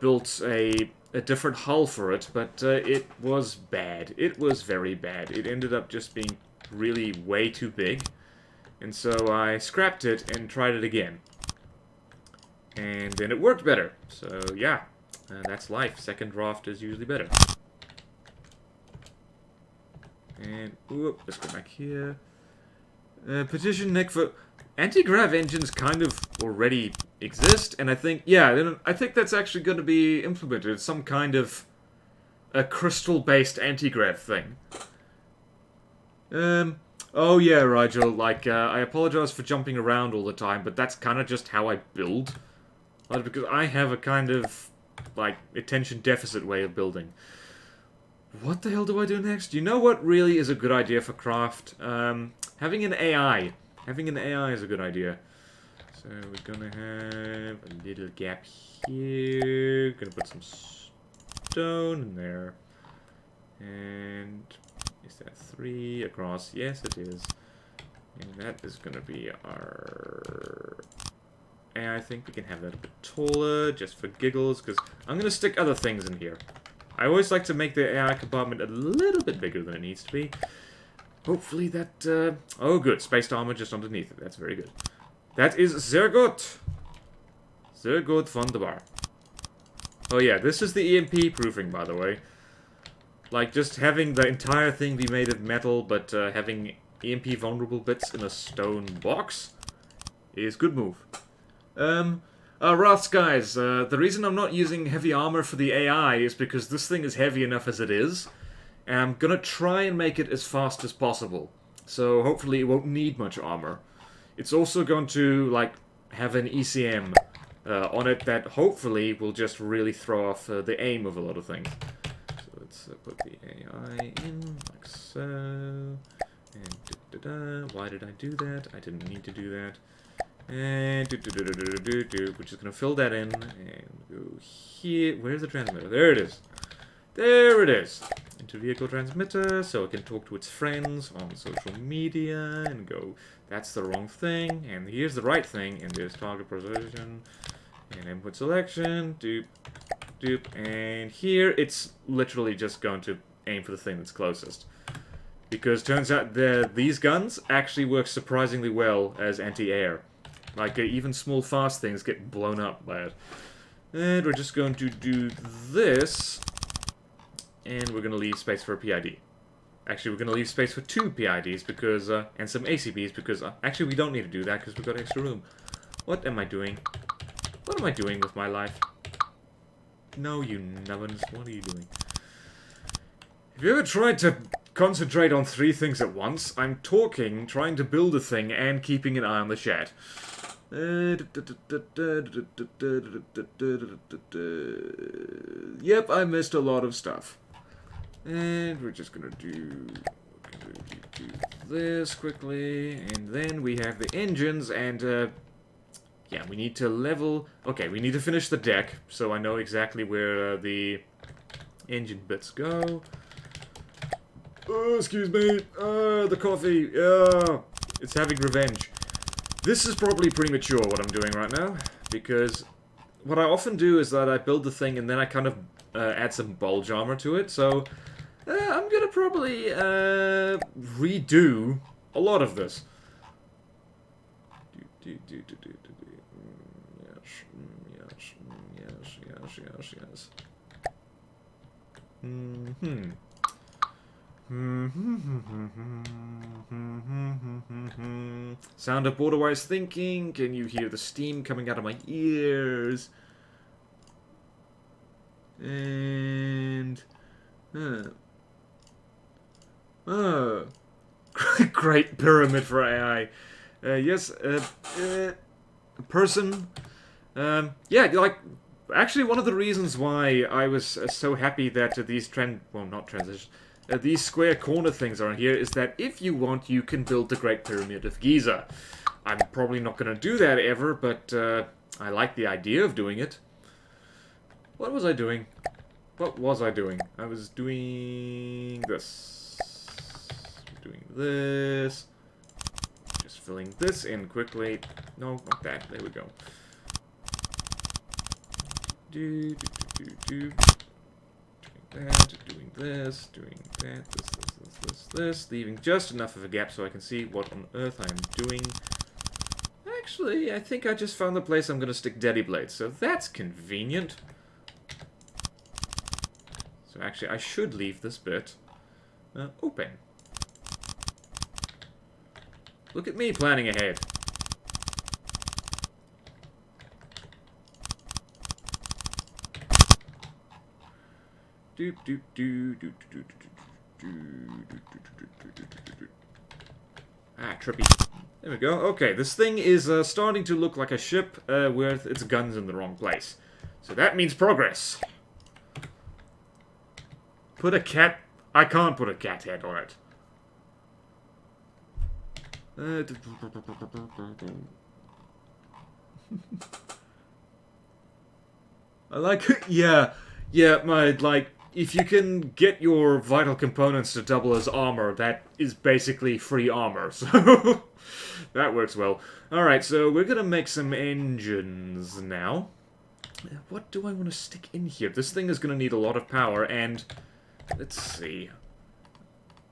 built a different hull for it, but it was bad. It was very bad. It ended up just being really way too big. And so I scrapped it and tried it again. And then it worked better. So, yeah. That's life. Second draft is usually better. And, whoop, let's go back here. Petition Nick for... Anti-grav engines kind of already exist, and I think, yeah, I think that's actually going to be implemented. It's some kind of a crystal-based anti-grav thing. Oh yeah, Rigel, like, I apologize for jumping around all the time, but that's kind of just how I build. Because I have a kind of... like, attention deficit way of building. What the hell do I do next? You know what really is a good idea for craft? Having an AI. Having an AI is a good idea. So we're gonna have a little gap here. Gonna put some stone in there. And is that 3 across? Yes, it is. And that is gonna be our... And I think we can have that a bit taller, just for giggles, because I'm going to stick other things in here. I always like to make the AI compartment a little bit bigger than it needs to be. Hopefully that... Oh, good. Spaced armor just underneath it. That's very good. That is sehr gut. Sehr gut, wunderbar. Oh yeah, this is the EMP proofing, by the way. Like, just having the entire thing be made of metal, but having EMP vulnerable bits in a stone box is good move. Wraths, guys, the reason I'm not using heavy armor for the AI is because this thing is heavy enough as it is, and I'm gonna try and make it as fast as possible. So hopefully it won't need much armor. It's also going to, like, have an ECM on it that hopefully will just really throw off the aim of a lot of things. So let's put the AI in, like so. And why did I do that? I didn't need to do that. And we're just gonna fill that in and go here. Where's the transmitter? There it is. There it is. Into vehicle transmitter, so it can talk to its friends on social media and go, that's the wrong thing, and here's the right thing, and there's target position, and input selection, doop, doop, and here it's literally just going to aim for the thing that's closest. Because turns out these guns actually work surprisingly well as anti-air. Like, even small fast things get blown up by it. And we're just going to do this. And we're going to leave space for a PID. Actually, we're going to leave space for 2 PIDs because, and some ACBs because, actually we don't need to do that because we've got extra room. What am I doing? What am I doing with my life? No, you nubbins. What are you doing? Have you ever tried to concentrate on 3 things at once? I'm talking, trying to build a thing, and keeping an eye on the chat. Yep, I missed a lot of stuff. And we're just gonna do this quickly, and then we have the engines, and yeah, we need to level. Okay, we need to finish the deck, so I know exactly where the engine bits go. Oh, excuse me. The coffee. It's having revenge. This is probably premature what I'm doing right now, because what I often do is that I build the thing and then I kind of add some bulge armor to it, so I'm gonna probably redo a lot of this. Yes. Sound of BorderWise thinking. Can you hear the steam coming out of my ears? And great pyramid for AI. Yes, person. Yeah, like, actually one of the reasons why I was so happy that these these square corner things are in here is that if you want, you can build the Great Pyramid of Giza. I'm probably not going to do that ever, but I like the idea of doing it. What was I doing? What was I doing? I was doing this. Doing this. Just filling this in quickly. No, not that. There we go. Doing that, doing this, doing that, this, leaving just enough of a gap so I can see what on earth I am doing. Actually, I think I just found the place I'm going to stick daddy blades, so that's convenient. So actually, I should leave this bit open. Look at me planning ahead. Ah, trippy. There we go. Okay, this thing is starting to look like a ship with its guns in the wrong place. So that means progress. Put a cat... I can't put a cat head on it. I like it. Yeah, like, if you can get your vital components to double as armor, that is basically free armor, so that works well. Alright, so we're gonna make some engines now. What do I want to stick in here? This thing is gonna need a lot of power, and let's see.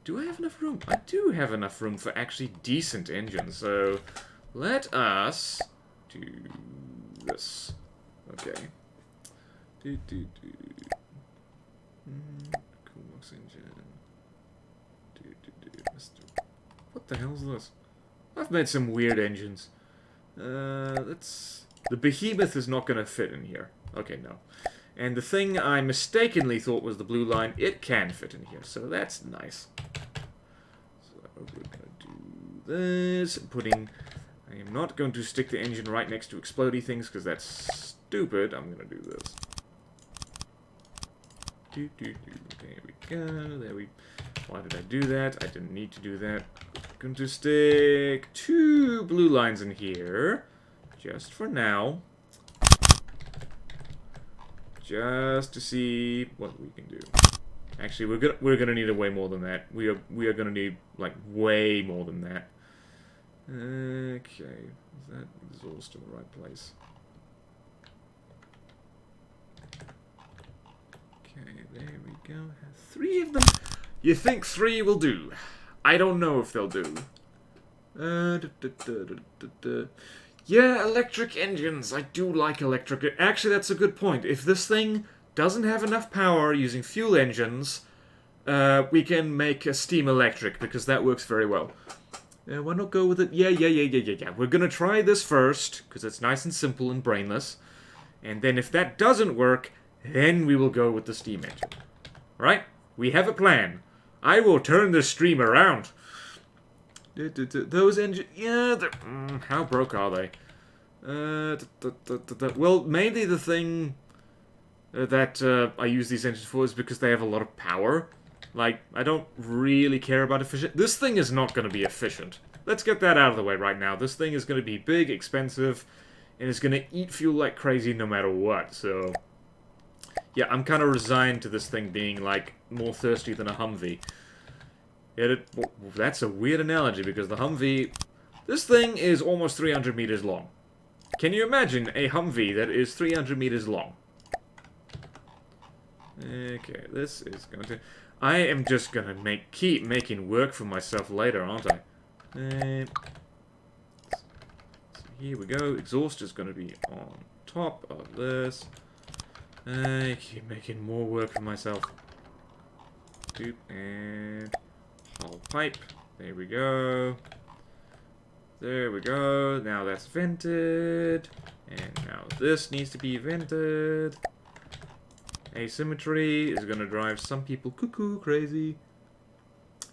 Do I have enough room? I do have enough room for actually decent engines, so let us do this. Okay. Coolbox engine. What the hell is this? I've made some weird engines. Let's... The behemoth is not going to fit in here. Okay, no. And the thing I mistakenly thought was the blue line, it can fit in here, so that's nice. So we're going to do this. I am not going to stick the engine right next to explodey things, because that's stupid. I'm going to do this. There we go. Why did I do that? I didn't need to do that. I'm going to stick 2 blue lines in here. Just for now. Just to see what we can do. Actually, we're gonna need way more than that. We are gonna need like way more than that. Okay, is that exhaust in the right place? Okay, there we go. Have 3 of them. You think 3 will do? I don't know if they'll do. Yeah, electric engines. I do like electric... Actually, that's a good point. If this thing doesn't have enough power using fuel engines, we can make a steam electric, because that works very well. Why not go with it? Yeah. We're gonna try this first, because it's nice and simple and brainless. And then if that doesn't work, then we will go with the steam engine. Right? We have a plan. I will turn this stream around. Those engines, yeah, how broke are they? Well, mainly the thing that I use these engines for is because they have a lot of power. Like, I don't really care about efficient. This thing is not going to be efficient. Let's get that out of the way right now. This thing is going to be big, expensive, and it's going to eat fuel like crazy no matter what, so... Yeah, I'm kind of resigned to this thing being, like, more thirsty than a Humvee. Well, that's a weird analogy, because the Humvee... This thing is almost 300 meters long. Can you imagine a Humvee that is 300 meters long? Okay, this is going to... I am just going to keep making work for myself later, aren't I? So here we go. Exhaust is going to be on top of this. I keep making more work for myself. Doop, and... Hull pipe. There we go. There we go. Now that's vented. And now this needs to be vented. Asymmetry is gonna drive some people cuckoo crazy.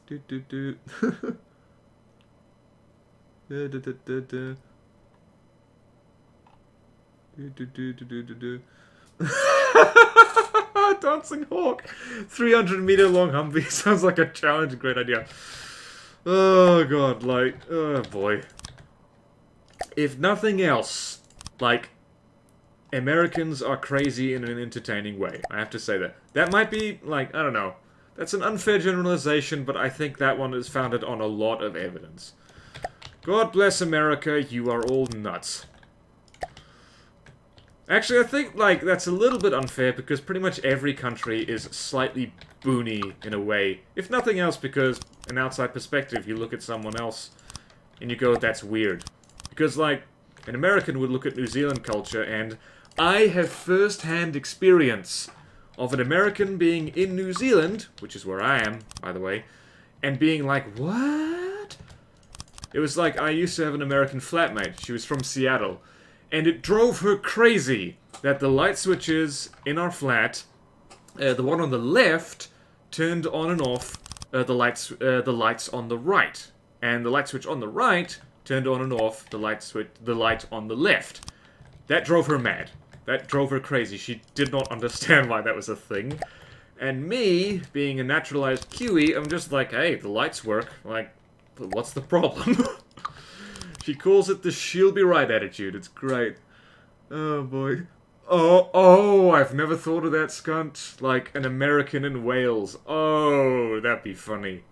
Do do do. Do do do do do. Do do do do do do. Dancing Hawk! 300 meter long Humvee sounds like a challenge, great idea. Oh god, like, oh boy. If nothing else, like, Americans are crazy in an entertaining way. I have to say that. That might be, like, I don't know. That's an unfair generalization, but I think that one is founded on a lot of evidence. God bless America, you are all nuts. Actually, I think, like, that's a little bit unfair because pretty much every country is slightly boony in a way. If nothing else, because an outside perspective, you look at someone else and you go, that's weird. Because, like, an American would look at New Zealand culture and I have first-hand experience of an American being in New Zealand, which is where I am, by the way, and being like, what? It was like, I used to have an American flatmate. She was from Seattle. And it drove her crazy that the light switches in our flat, the one on the left, turned on and off the lights on the right. And the light switch on the right turned on and off the light on the left. That drove her mad. That drove her crazy. She did not understand why that was a thing. And me, being a naturalized Kiwi, I'm just like, hey, the lights work. Like, what's the problem? She calls it the she'll be right attitude. It's great. Oh, boy. Oh, I've never thought of that scunt. Like, an American in Wales. Oh, that'd be funny.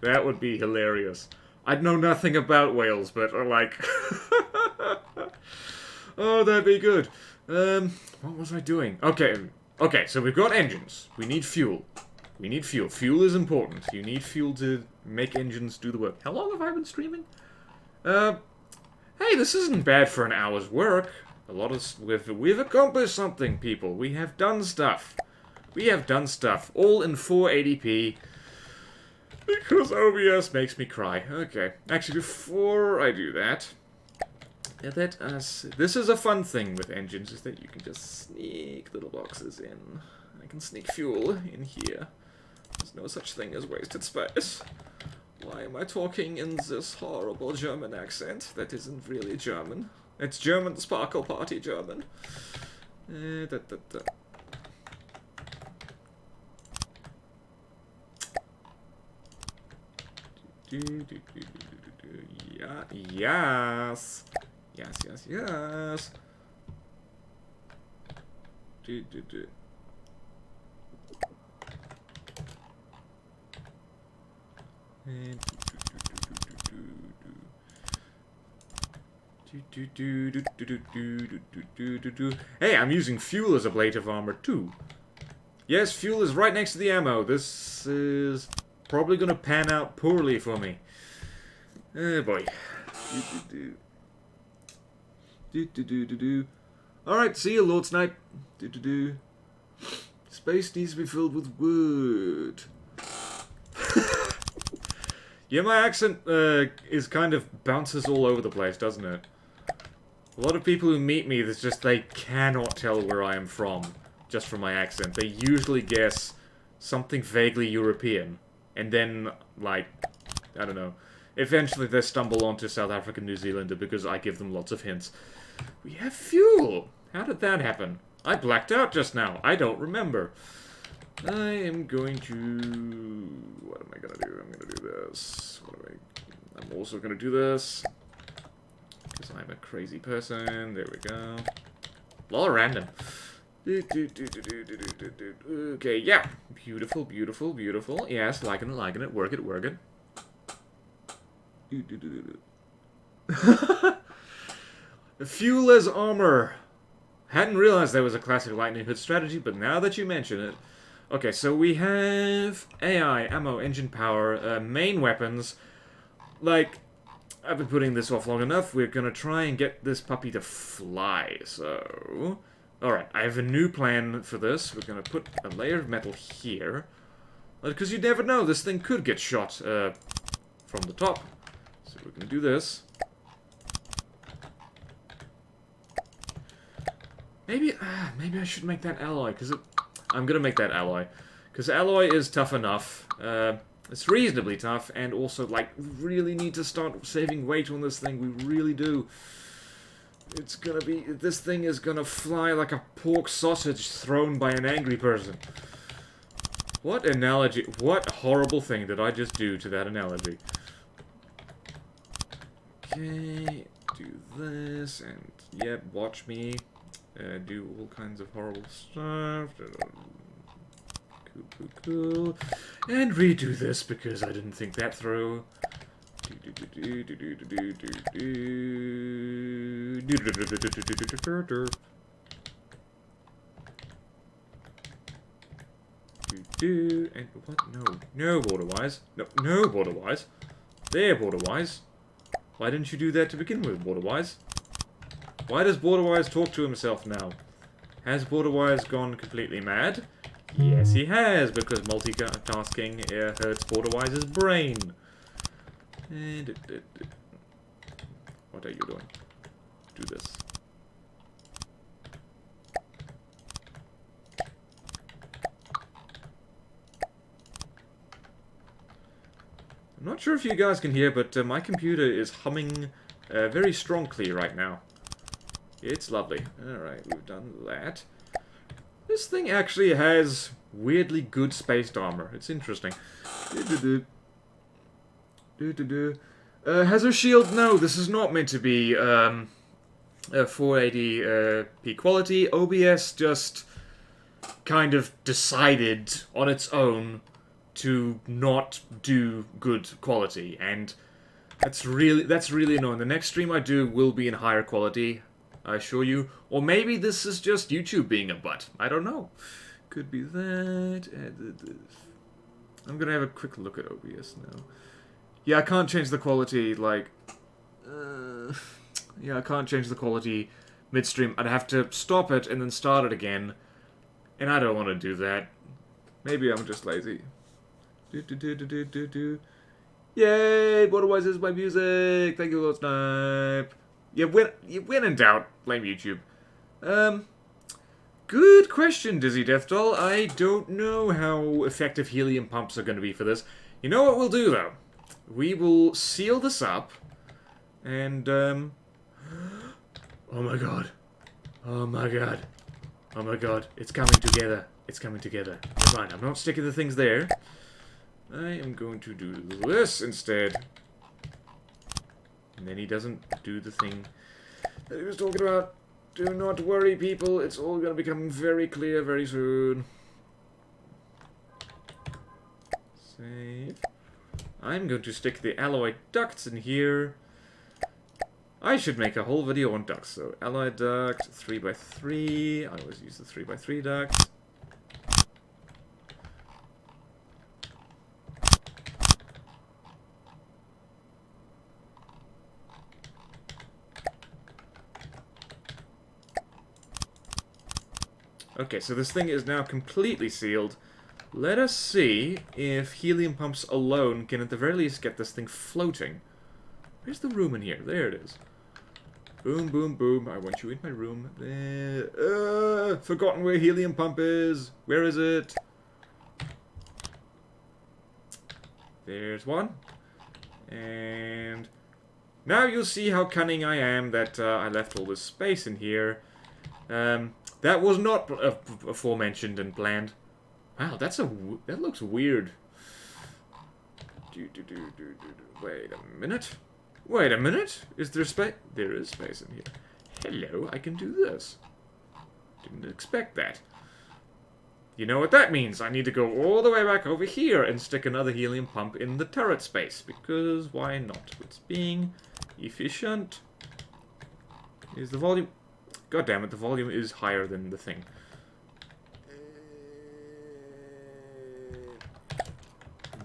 That would be hilarious. I'd know nothing about Wales, but, like... oh, that'd be good. What was I doing? Okay, so we've got engines. We need fuel. We need fuel. Fuel is important. You need fuel to make engines do the work. How long have I been streaming? Hey, this isn't bad for an hour's work. A lot of... We've accomplished something, people. We have done stuff. We have done stuff. All in 480p. Because OBS makes me cry. Okay. Actually, before I do that... let us... This is a fun thing with engines, is that you can just sneak little boxes in. I can sneak fuel in here. There's no such thing as wasted space. Why am I talking in this horrible German accent? That isn't really German. It's German Sparkle Party German. Yeah, yes. Yes, yes, yes. Hey, I'm using fuel as ablative armor too. Yes, fuel is right next to the ammo. This is probably gonna pan out poorly for me. Oh boy. Alright, see you, Lord Snipe. Space needs to be filled with wood. Yeah, my accent is kind of bounces all over the place, doesn't it? A lot of people who meet me, it's just they cannot tell where I am from, just from my accent. They usually guess something vaguely European. And then, like, I don't know. Eventually they stumble onto South African New Zealander because I give them lots of hints. We have fuel! How did that happen? I blacked out just now. I don't remember. I am going to... What am I going to do? I'm going to do this. I'm also going to do this. Because I'm a crazy person. There we go. A lot of random. Okay, yeah. Beautiful, beautiful, beautiful. Yes, liking it. Work it, work it. Fuel as armor. Hadn't realized that was a classic Lightning Hood strategy, but now that you mention it... Okay, so we have AI, ammo, engine power, main weapons. Like, I've been putting this off long enough. We're gonna try and get this puppy to fly, so... Alright, I have a new plan for this. We're gonna put a layer of metal here. Because you never know, this thing could get shot from the top. So we're gonna do this. Maybe I should make that alloy, because I'm gonna make that alloy. Because alloy is tough enough. It's reasonably tough, and also, like, we really need to start saving weight on this thing. We really do. It's gonna be... This thing is gonna fly like a pork sausage thrown by an angry person. What analogy... What horrible thing did I just do to that analogy? Okay, do this, and yep, watch me do all kinds of horrible stuff. Cool. And redo this because I didn't think that through. And what? No, BorderWise. No, BorderWise. There, BorderWise. Why didn't you do that to begin with, BorderWise? Why does BorderWise talk to himself now? Has BorderWise gone completely mad? Yes, he has, because multitasking hurts BorderWise's brain. And what are you doing? Do this. I'm not sure if you guys can hear, but my computer is humming very strongly right now. It's lovely. Alright, we've done that. This thing actually has weirdly good spaced armor. It's interesting. Has her shield? No, this is not meant to be 480p quality. OBS just kind of decided on its own to not do good quality, and that's really annoying. The next stream I do will be in higher quality, I assure you. Or maybe this is just YouTube being a butt. I don't know. Could be that. I'm gonna have a quick look at OBS now. Yeah, I can't change the quality, like... yeah, I can't change the quality midstream, I'd have to stop it and then start it again. And I don't want to do that. Maybe I'm just lazy. Yay! BorderWise is my music! Thank you, Lord Snipe. When in doubt, blame YouTube. Good question, Dizzy Death Doll. I don't know how effective helium pumps are going to be for this. You know what we'll do, though? We will seal this up, and, oh my god. Oh my god. Oh my god. It's coming together. It's coming together. Never mind, I'm not sticking the things there. I am going to do this instead. And then he doesn't do the thing that he was talking about. Do not worry, people. It's all going to become very clear very soon. Save. I'm going to stick the alloy ducts in here. I should make a whole video on ducts. So, alloy duct, 3x3. I always use the 3x3 ducts. Okay, so this thing is now completely sealed. Let us see if helium pumps alone can at the very least get this thing floating. Where's the room in here? There it is. Boom, boom, boom. I want you in my room. There. Forgotten where helium pump is. Where is it? There's one. And now you'll see how cunning I am that I left all this space in here. That was not aforementioned and planned. Wow, that looks weird. Wait a minute. Wait a minute. Is there space? There is space in here. Hello, I can do this. Didn't expect that. You know what that means? I need to go all the way back over here and stick another helium pump in the turret space. Because why not? It's being efficient. Is the volume... God damn it, the volume is higher than the thing.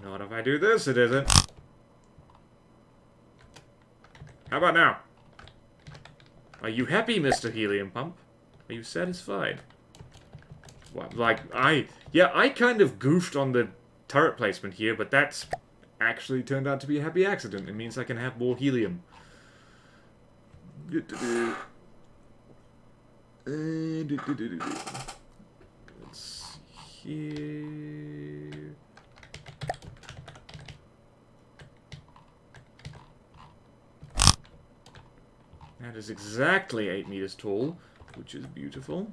Not if I do this, it isn't. How about now? Are you happy, Mr. Helium Pump? Are you satisfied? What, like, I kind of goofed on the turret placement here, but that's actually turned out to be a happy accident. It means I can have more helium. Let's see here. That is exactly 8 meters tall, which is beautiful.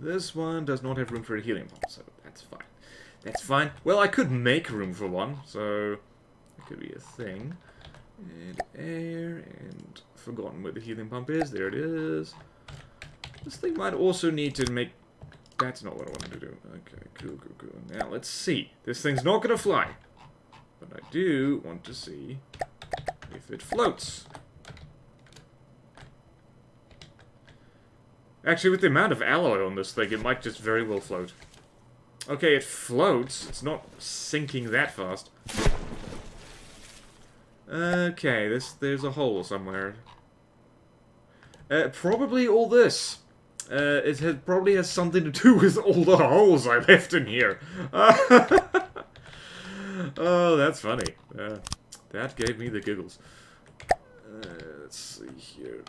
This one does not have room for a helium pump, so that's fine. That's fine. Well, I could make room for one, so it could be a thing. And air, and forgotten where the helium pump is. There it is. This thing might also need to make... That's not what I wanted to do. Okay, cool. Now, let's see. This thing's not going to fly. But I do want to see if it floats. Actually, with the amount of alloy on this thing, it might just very well float. Okay, it floats. It's not sinking that fast. Okay, there's a hole somewhere. Probably all this. It probably has something to do with all the holes I left in here. Oh, that's funny. That gave me the giggles. Let's see here.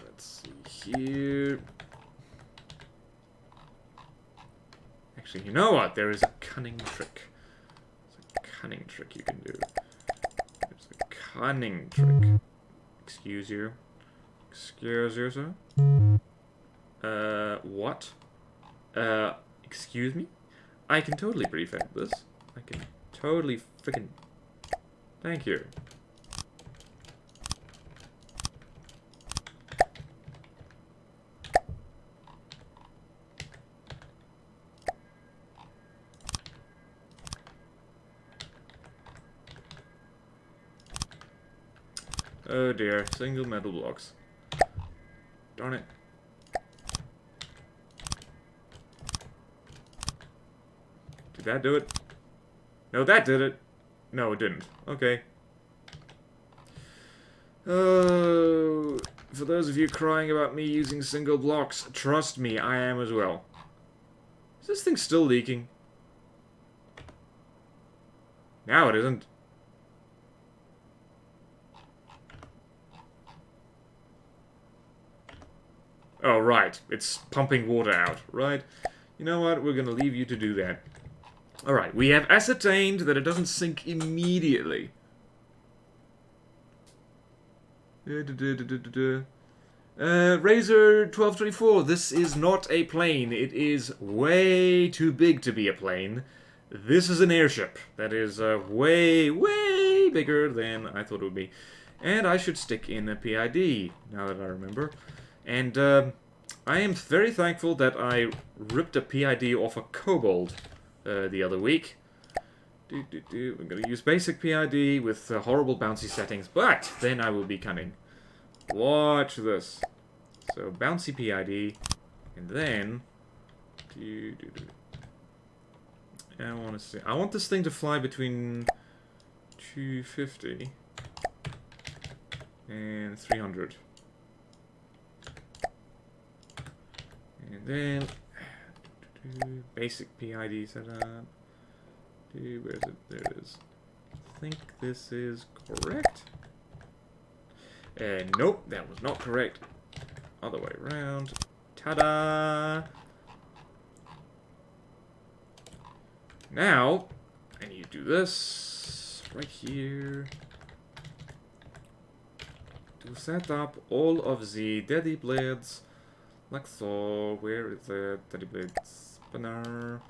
Actually, you know what? There is a cunning trick. There's a cunning trick you can do. There's a cunning trick. Excuse you, sir? What? Excuse me? I can totally prevent this. I can totally freaking... Thank you. Oh dear, single metal blocks. Darn it. Did that do it? No, that did it. No, it didn't. Okay. Oh, For those of you crying about me using single blocks, trust me, I am as well. Is this thing still leaking? Now it isn't. Oh, right. It's pumping water out, right? You know what? We're gonna leave you to do that. Alright, we have ascertained that it doesn't sink immediately. Razor 1224, this is not a plane. It is way too big to be a plane. This is an airship. That is way, way bigger than I thought it would be. And I should stick in a PID, now that I remember. And I am very thankful that I ripped a PID off a kobold the other week. I'm going to use basic PID with horrible bouncy settings, but then I will be cunning. Watch this. So, bouncy PID, and then... I want this thing to fly between 250 and 300. And then... basic PID setup. Where is it? There it is. I think this is correct. Nope, that was not correct. Other way around. Ta-da! Now, I need to do this right here. To set up all of the daddy blades. Like so. Where is the daddy blade spinner?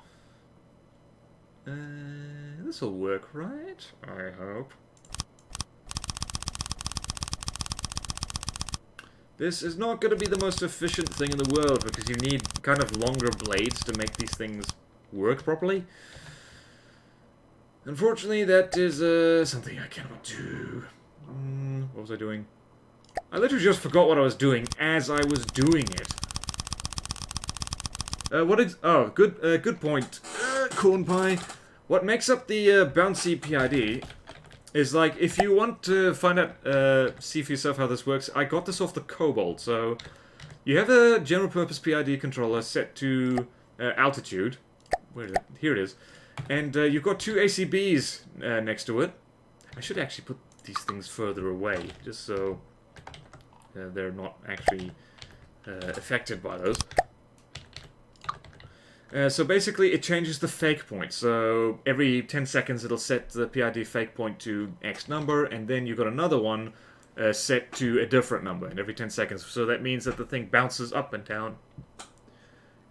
This will work, right? I hope. This is not going to be the most efficient thing in the world because you need kind of longer blades to make these things work properly. Unfortunately, that is something I cannot do. What was I doing? I literally just forgot what I was doing as I was doing it. Oh, good point. Corn pie. What makes up the bouncy PID is like, if you want to find out, see for yourself how this works, I got this off the Kobold. So, you have a general purpose PID controller set to altitude. Where is it? Here it is. And you've got two ACBs next to it. I should actually put these things further away, just so they're not actually affected by those. So basically, it changes the fake point. So every 10 seconds, it'll set the PID fake point to X number, and then you've got another one set to a different number, and every 10 seconds. So that means that the thing bounces up and down.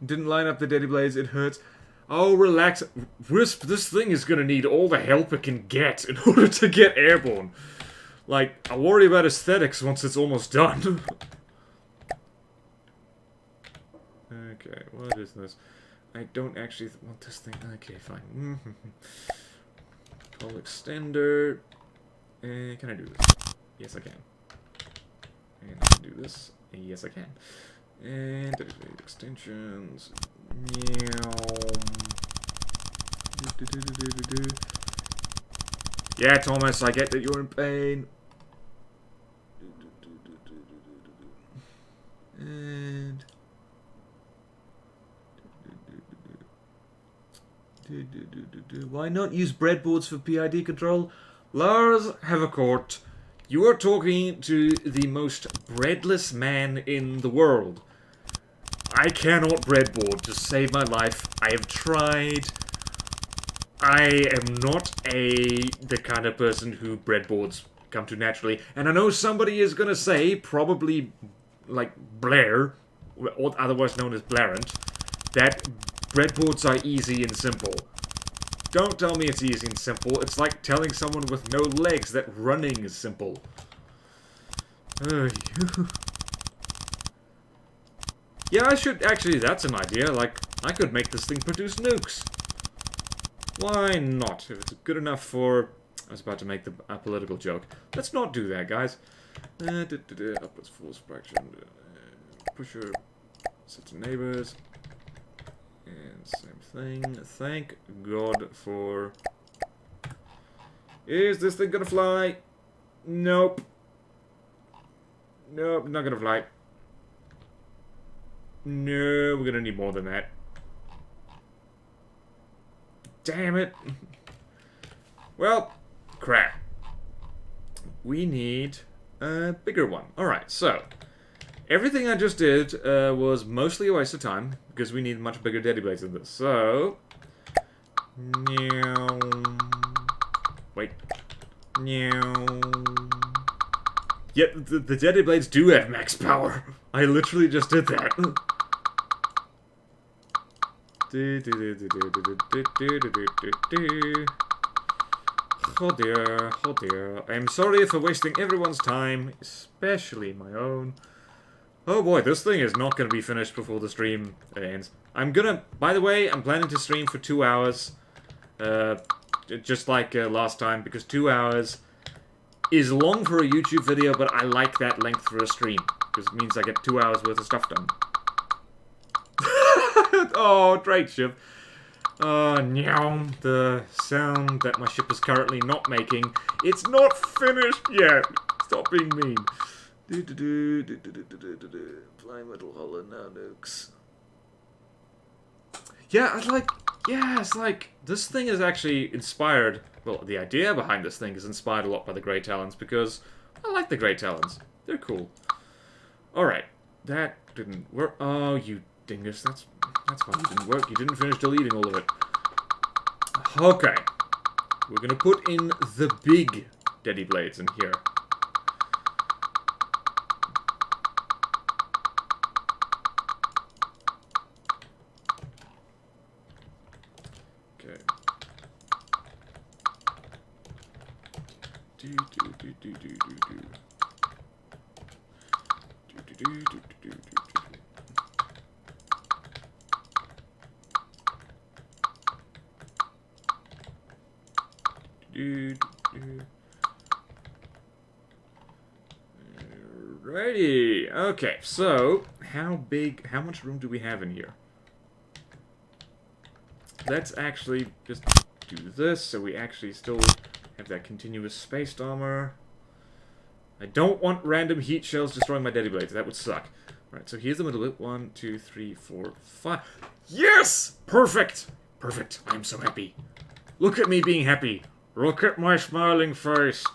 Didn't line up the daddy blades, it hurts. Oh, relax. Wisp, this thing is gonna need all the help it can get in order to get airborne. Like, I worry about aesthetics once it's almost done. Okay, what is this? I don't actually want this thing. Okay, fine. Call extender. Can I do this? Yes, I can. And I can do this. Yes, I can. And extensions. Yeah, Thomas, I get that you're in pain. And why not use breadboards for PID control? Lars Havercourt, you are talking to the most breadless man in the world. I cannot breadboard to save my life. I have tried. I am not the kind of person who breadboards come to naturally. And I know somebody is going to say, probably like Blair, or otherwise known as Blarent, that breadboards are easy and simple. Don't tell me it's easy and simple. It's like telling someone with no legs that running is simple. Yeah, I should... Actually, that's an idea. Like, I could make this thing produce nukes. Why not? If it's good enough for... I was about to make a political joke. Let's not do that, guys. Upwards force fraction. Pusher. Set to neighbors. And same thing. Thank God for... Is this thing gonna fly? Nope. No, not gonna fly. No, we're gonna need more than that. Damn it. Well, crap. We need a bigger one. Alright, so. Everything I just did was mostly a waste of time, because we need much bigger daddy blades than this. So. Meow. Wait. Meow. Yet the daddy blades do have max power. I literally just did that. Oh dear, oh dear. I'm sorry for wasting everyone's time, especially my own. Oh boy, this thing is not going to be finished before the stream ends. By the way, I'm planning to stream for 2 hours. Just like last time, because 2 hours is long for a YouTube video, but I like that length for a stream, because it means I get 2 hours worth of stuff done. Oh, Drake ship. Meow. The sound that my ship is currently not making. It's not finished yet. Stop being mean. Fly metal hollow now, nukes. Yeah, it's like, this thing is actually inspired, well, the idea behind this thing is inspired a lot by the Grey Talons, because I like the Grey Talons. They're cool. Alright, that didn't work. Oh, you dingus, that's why it didn't work. You didn't finish deleting all of it. Okay. We're gonna put in the big daddy blades in here. Okay. Alrighty. Okay, so how much room do we have in here? Let's actually just do this so we actually still have that continuous spaced armor. I don't want random heat shells destroying my daddy blades. That would suck. Alright, so here's the middle bit. 1, 2, 3, 4, 5. Yes! Perfect! Perfect. I'm so happy. Look at me being happy. Look at my smiling face.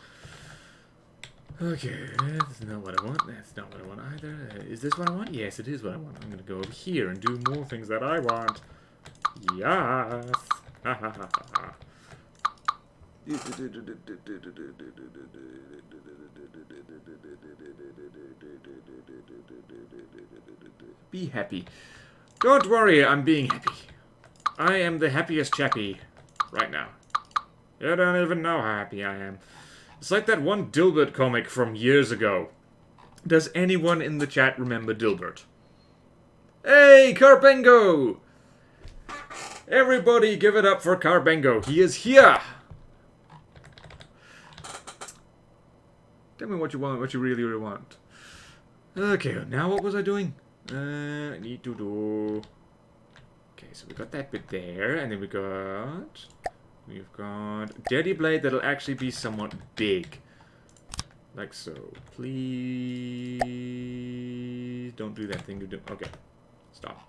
Okay, that's not what I want. That's not what I want either. Is this what I want? Yes, it is what I want. I'm gonna go over here and do more things that I want. Yes! Ha ha ha ha. Be happy. Don't worry, I'm being happy. I am the happiest chappy right now. You don't even know how happy I am. It's like that one Dilbert comic from years ago. Does anyone in the chat remember Dilbert? Hey, Carbengo! Everybody give it up for Carbengo. He is here! Tell me what you want, what you really, really want. Okay, now what was I doing? I need to do... Okay, so we got that bit there, and then we've got daddy blade that'll actually be somewhat big. Like so. Please don't do that thing you do. Okay. Stop.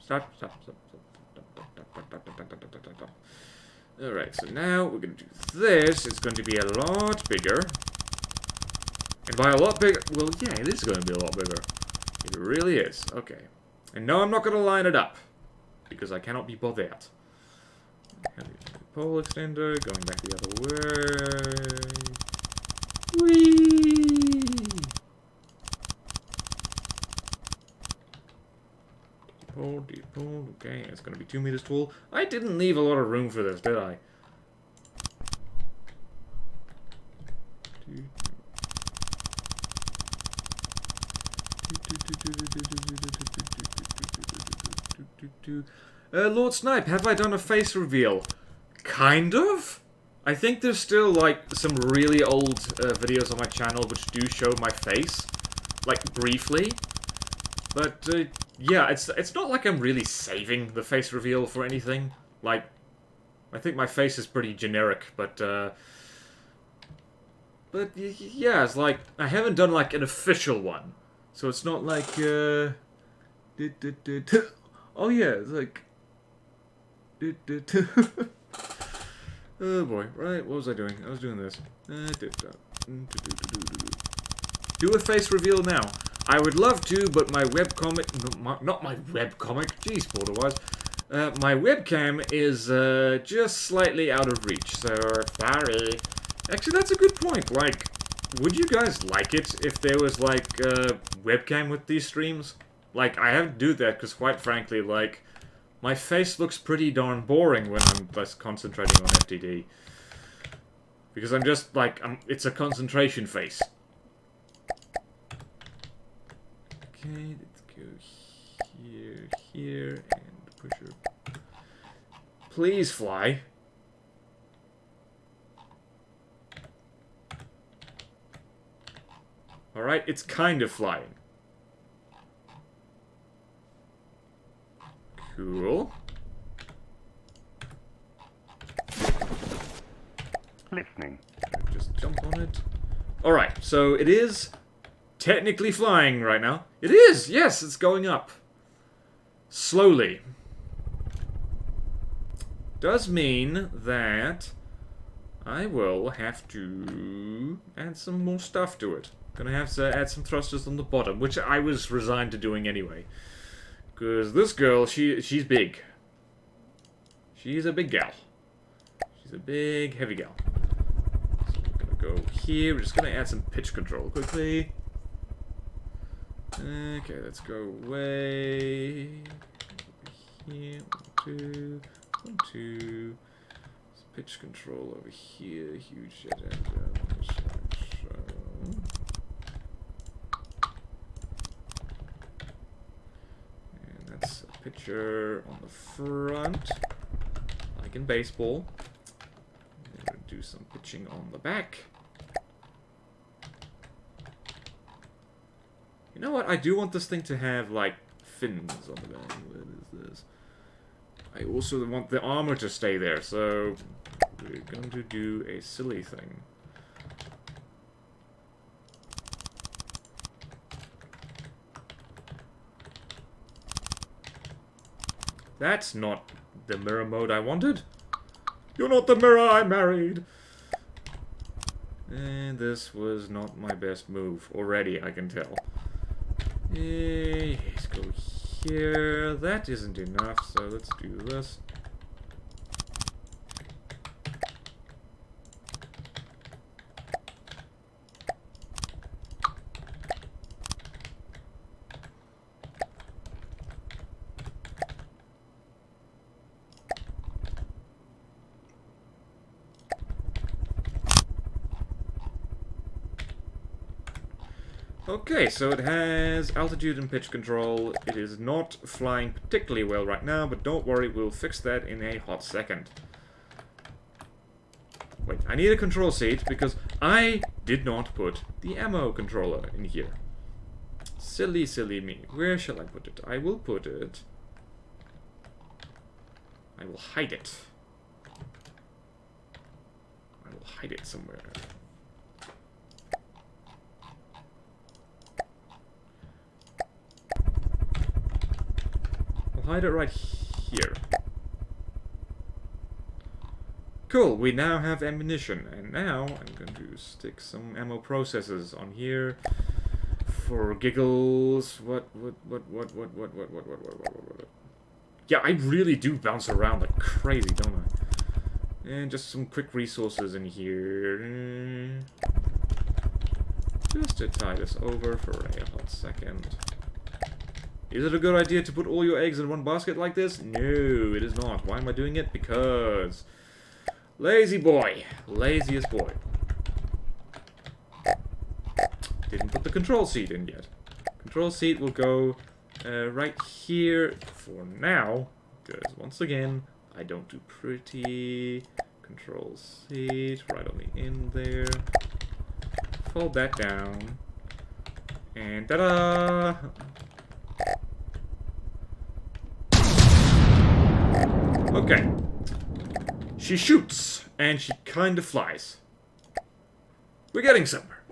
Alright, so now we're gonna do this. It's going to be a lot bigger. And by a lot bigger, well, yeah, it is going to be a lot bigger. It really is. Okay. And no, I'm not going to line it up. Because I cannot be bothered. Pole extender, going back the other way. Whee! Deep pole, okay, it's going to be 2 meters tall. I didn't leave a lot of room for this, did I? Lord Snipe, have I done a face reveal? Kind of? I think there's still, like, some really old videos on my channel which do show my face. Like, briefly. But, yeah, it's not like I'm really saving the face reveal for anything. Like, I think my face is pretty generic, but yeah, it's like, I haven't done, like, an official one. So it's not like, oh yeah, it's like, oh boy, right, what was I doing? I was doing this. Do a face reveal now. I would love to, but my webcomic, not my webcomic, jeez, BorderWise. My webcam is just slightly out of reach, so sorry. Actually, that's a good point. Like, would you guys like it if there was, like, a webcam with these streams? Like, I have to do that because, quite frankly, like, my face looks pretty darn boring when I'm less concentrating on FTD. Because I'm just, like, it's a concentration face. Okay, let's go here, here, and push her. Please fly. Alright, it's kind of flying. Cool. Listening. Just jump on it. Alright, so it is technically flying right now. It is! Yes, it's going up. Slowly. Does mean that I will have to add some more stuff to it. Gonna have to add some thrusters on the bottom, which I was resigned to doing anyway. Because this girl, she's big. She's a big gal. She's a big, heavy gal. So we're gonna go here. We're just gonna add some pitch control quickly. Okay, let's go way here. 1, 2, 1, 2. Pitch control over here. Huge jet engine. And that's a picture on the front, like in baseball. And we'll do some pitching on the back. You know what? I do want this thing to have, like, fins on the back. What is this? I also want the armor to stay there, so we're going to do a silly thing. That's not the mirror mode I wanted. You're not the mirror I married! And this was not my best move. Already, I can tell. Let's go here. That isn't enough, so let's do this. Okay, so it has altitude and pitch control. It is not flying particularly well right now, but don't worry, we'll fix that in a hot second. Wait, I need a control seat because I did not put the ammo controller in here. Silly, silly me. Where shall I put it? I will put it... I will hide it. I will hide it somewhere. Hide it right here. Cool, we now have ammunition, and now I'm going to stick some ammo processors on here for giggles. What? Yeah, I really do bounce around like crazy, don't I? And just some quick resources in here. Just to tide us over for a hot second. Is it a good idea to put all your eggs in one basket like this? No, it is not. Why am I doing it? Because... lazy boy. Laziest boy. Didn't put the control seat in yet. Control seat will go right here for now. Because, once again, I don't do pretty. Control seat right on the end there. Fold that down. And ta-da! Okay. She shoots, and she kind of flies. We're getting somewhere.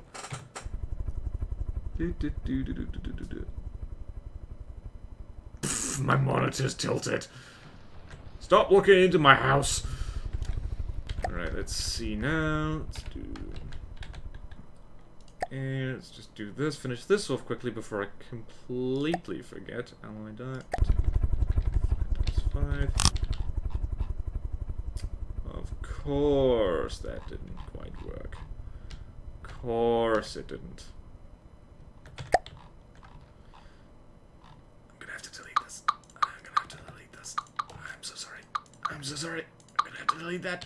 Pff, my monitor's tilted. Stop looking into my house. Alright, let's see now. Let's do... And let's just do this. Finish this off quickly before I completely forget. Alloy dot. 5 times 5. Of course that didn't quite work. Of course it didn't. I'm gonna have to delete this. I'm gonna have to delete this. I'm so sorry. I'm so sorry. I'm gonna have to delete that.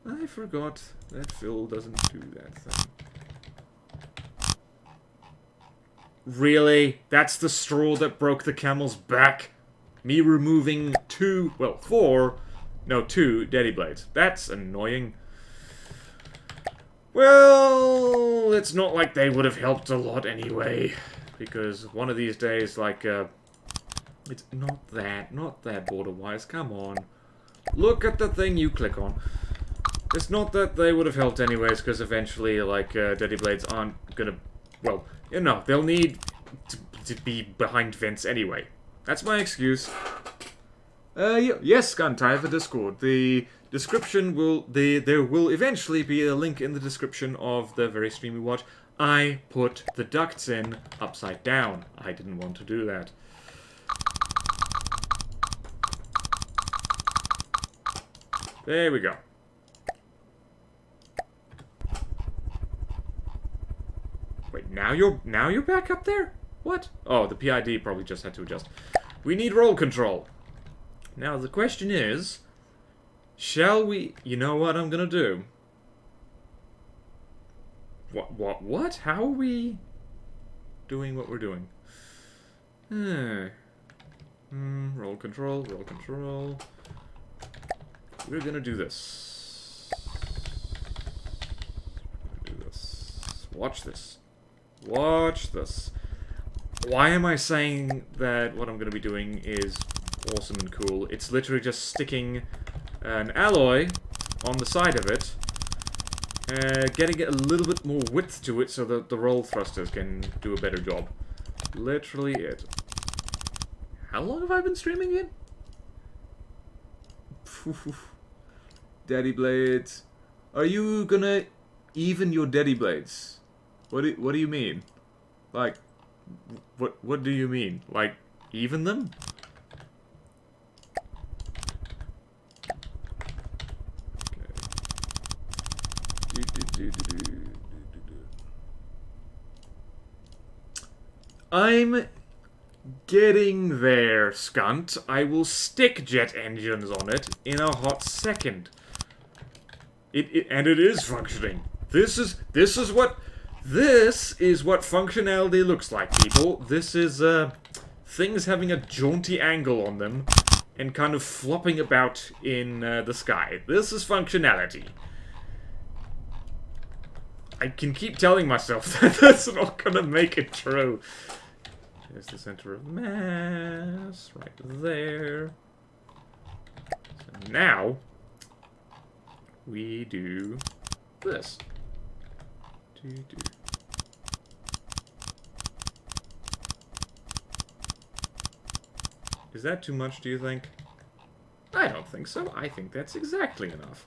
I forgot that Phil doesn't do that thing. Really? That's the straw that broke the camel's back? Me removing 2 daddy blades. That's annoying. Well, it's not like they would have helped a lot anyway. Because one of these days, like, it's not that BorderWise, come on. Look at the thing you click on. It's not that they would have helped anyways, because eventually, like, daddy blades aren't gonna... Well, you know, they'll need to be behind vents anyway. That's my excuse. Yes, Untitled, the Discord. The description will... There will eventually be a link in the description of the very stream we watch. I put the ducts in upside down. I didn't want to do that. There we go. Wait, now you're back up there? What? Oh, the PID probably just had to adjust. We need roll control. Now the question is, shall we... You know what I'm gonna do? What? How are we doing what we're doing? Roll control, roll control. We're gonna do this. Watch this. Watch this. Why am I saying that what I'm going to be doing is awesome and cool? It's literally just sticking an alloy on the side of it, getting it a little bit more width to it so that the roll thrusters can do a better job. Literally it. How long have I been streaming in? Daddy blades. Are you gonna even your daddy blades? What do you mean? Like, what do you mean? Like, even them? Okay. I'm getting there, Skunt. I will stick jet engines on it in a hot second. And it is functioning. This is what functionality looks like, people. This is, things having a jaunty angle on them and kind of flopping about in the sky. This is functionality. I can keep telling myself that that's not gonna make it true. There's the center of mass, right there. So now, we do this. Is that too much, do you think? I don't think so. I think that's exactly enough.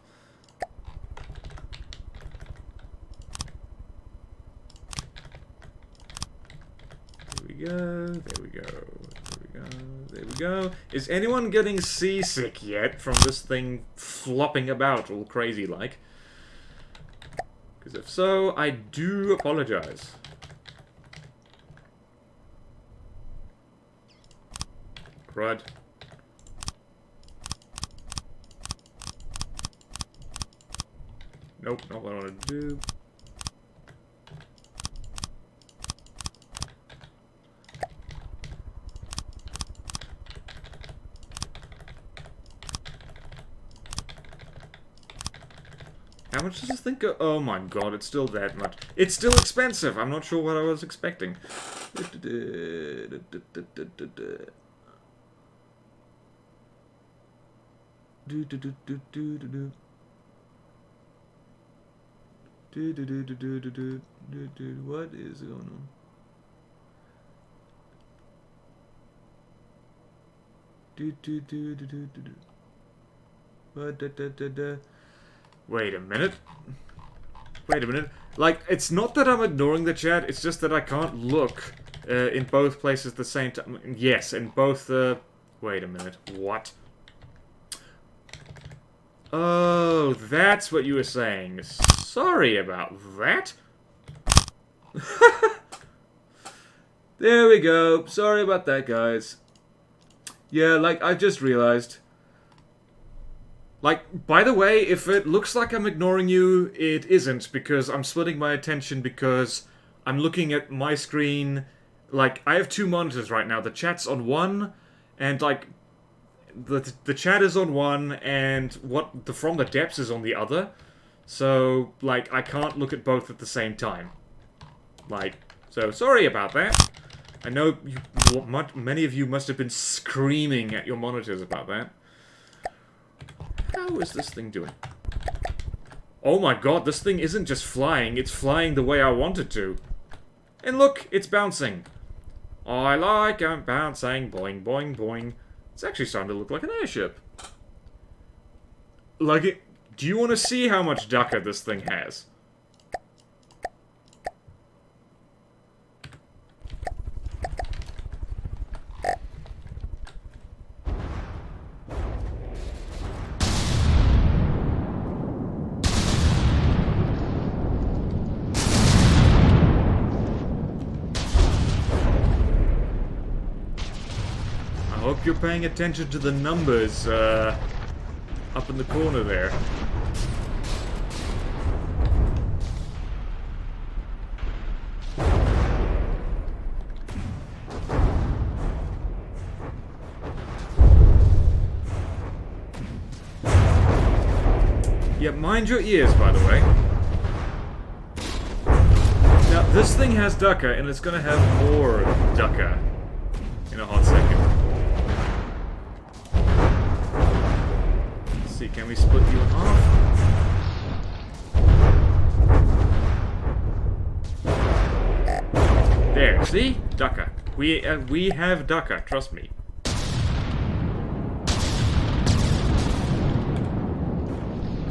There we go, there we go, there we go, there we go. Is anyone getting seasick yet from this thing flopping about all crazy like? Because if so, I do apologize. Crud. Nope, not what I want to do. How much does this thing go? Oh my god, it's still that much. It's still expensive. I'm not sure what I was expecting. Okay. 1 What is going on? Wait a minute. Wait a minute. Like, it's not that I'm ignoring the chat, it's just that I can't look in both places at the same time. Yes, in both wait a minute. What? Oh, that's what you were saying. Sorry about that. There we go. Sorry about that, guys. Yeah, like, I just realized. Like, by the way, if it looks like I'm ignoring you, it isn't, because I'm splitting my attention because I'm looking at my screen. Like, I have two monitors right now. The chat's on one, and, like, the chat is on one, and From the Depths is on the other. So, like, I can't look at both at the same time. Like, so sorry about that. I know many of you must have been screaming at your monitors about that. How is this thing doing? Oh my god, this thing isn't just flying, it's flying the way I want it to. And look, it's bouncing. I'm bouncing, boing, boing, boing. It's actually starting to look like an airship. Like it. Do you want to see how much ducker this thing has? I hope you're paying attention to the numbers up in the corner there. Yeah, mind your ears, by the way. Now, this thing has ducker, and it's gonna have more ducker in a hot second. Let's see, can we split you in half? There, see? Ducker. We have ducker, trust me.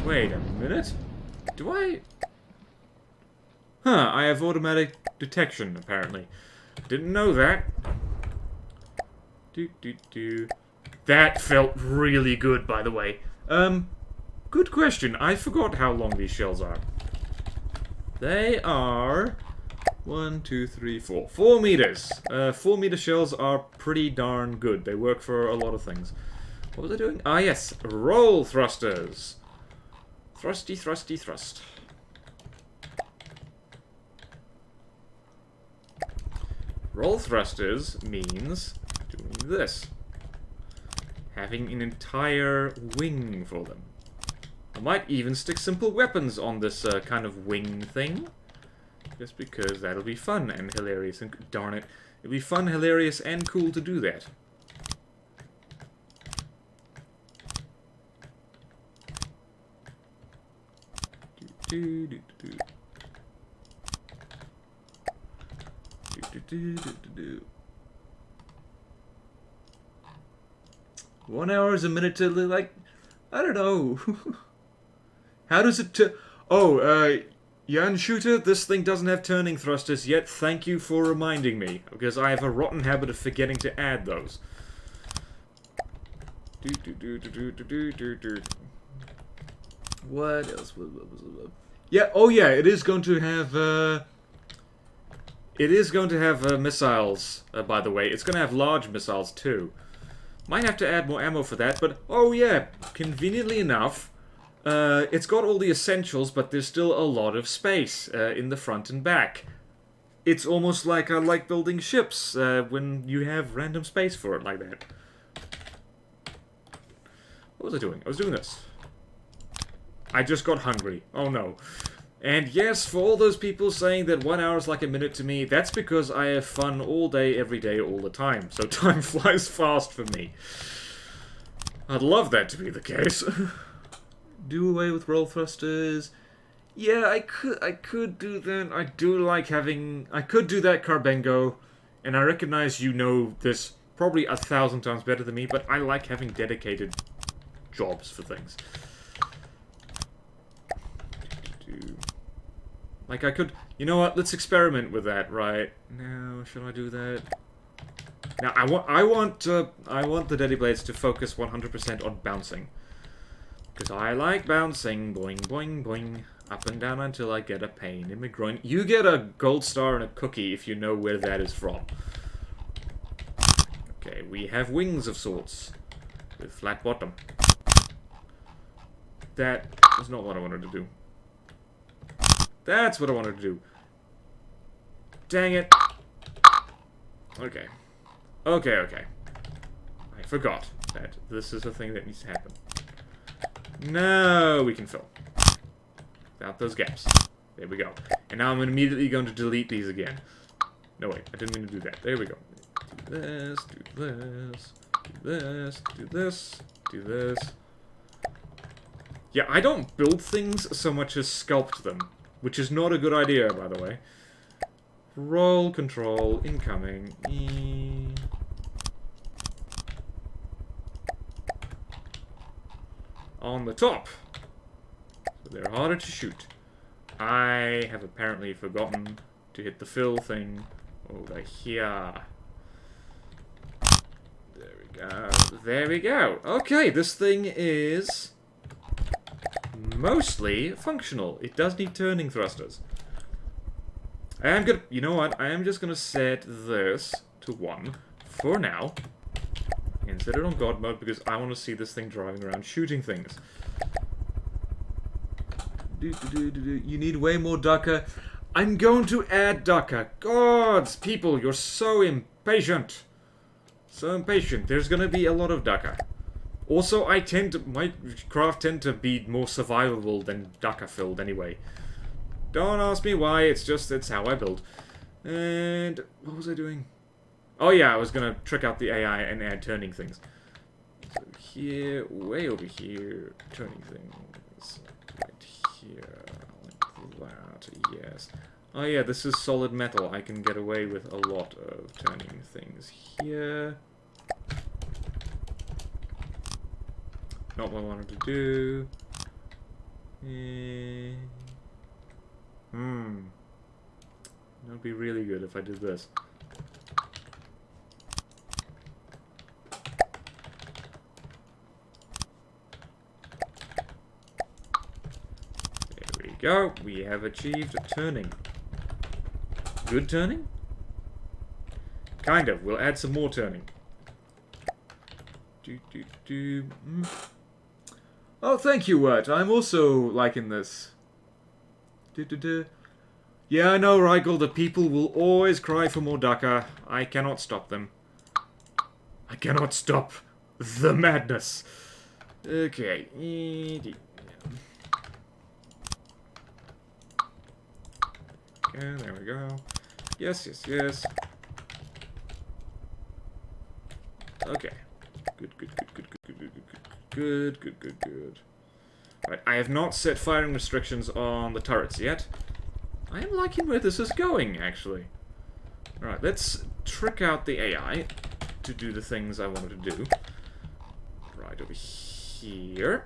Wait a minute. Do I... Huh, I have automatic detection, apparently. Didn't know that. That felt really good, by the way. Good question. I forgot how long these shells are. They are... 1, 2, 3, 4. 4 meters. 4 meter shells are pretty darn good. They work for a lot of things. What was I doing? Ah, yes. Roll thrusters. Thrusty, thrusty, thrust. Roll thrusters means doing this. Having an entire wing for them. I might even stick simple weapons on this kind of wing thing. Just because that'll be fun and hilarious and... Darn it. It'll be fun, hilarious, and cool to do that. One hour is a minute to, like... I don't know. How does it... Jan Shooter, this thing doesn't have turning thrusters yet. Thank you for reminding me, because I have a rotten habit of forgetting to add those. What else? Yeah, oh yeah, it is going to have, missiles, by the way. It's going to have large missiles, too. Might have to add more ammo for that, but, oh yeah, conveniently enough, it's got all the essentials, but there's still a lot of space in the front and back. It's almost like I like building ships when you have random space for it like that. What was I doing? I was doing this. I just got hungry. Oh no. And yes, for all those people saying that 1 hour is like a minute to me, that's because I have fun all day, every day, all the time. So time flies fast for me. I'd love that to be the case. Do away with roll thrusters. Yeah, I could do that. I do like having... I could do that, Carbengo. And I recognize you know this probably 1,000 times better than me, but I like having dedicated jobs for things. Like I could... You know what? Let's experiment with that, right? Now, should I do that? Now, I want the Deadly Blades to focus 100% on bouncing. Because I like bouncing. Boing, boing, boing. Up and down until I get a pain in my groin. You get a gold star and a cookie if you know where that is from. Okay, we have wings of sorts. With flat bottom. That was not what I wanted to do. That's what I wanted to do. Dang it. Okay. Okay, okay. I forgot that this is a thing that needs to happen. No, we can fill. Without those gaps. There we go. And now I'm immediately going to delete these again. No, wait. I didn't mean to do that. There we go. Do this, do this, do this, do this, do this. Yeah, I don't build things so much as sculpt them. Which is not a good idea, by the way. Roll control, incoming. On the top. So they're harder to shoot. I have apparently forgotten to hit the fill thing over here. There we go. There we go. Okay, this thing is mostly functional. It does need turning thrusters. I am gonna... You know what? I am just gonna set this to 1 for now. And set it on God mode because I want to see this thing driving around shooting things. You need way more ducker. I'm going to add ducker. Gods, people, you're so impatient. So impatient. There's gonna be a lot of ducker. Also, my craft tend to be more survivable than ducker filled anyway. Don't ask me why, it's how I build. And what was I doing? Oh yeah, I was gonna trick out the AI and add turning things. So here, way over here, turning things. Right here, like that, yes. Oh yeah, this is solid metal. I can get away with a lot of turning things here. Not what I wanted to do. That would be really good if I did this. There we go. We have achieved a turning. Good turning? Kind of. We'll add some more turning. Oh, thank you, Wirt. I'm also liking this. Yeah, I know, Rigel. The people will always cry for more ducker. I cannot stop them. I cannot stop the madness. Okay. Okay, there we go. Yes, yes, yes. Okay. Good. Alright, I have not set firing restrictions on the turrets yet. I am liking where this is going, actually. Alright, let's trick out the AI to do the things I wanted to do. Right over here.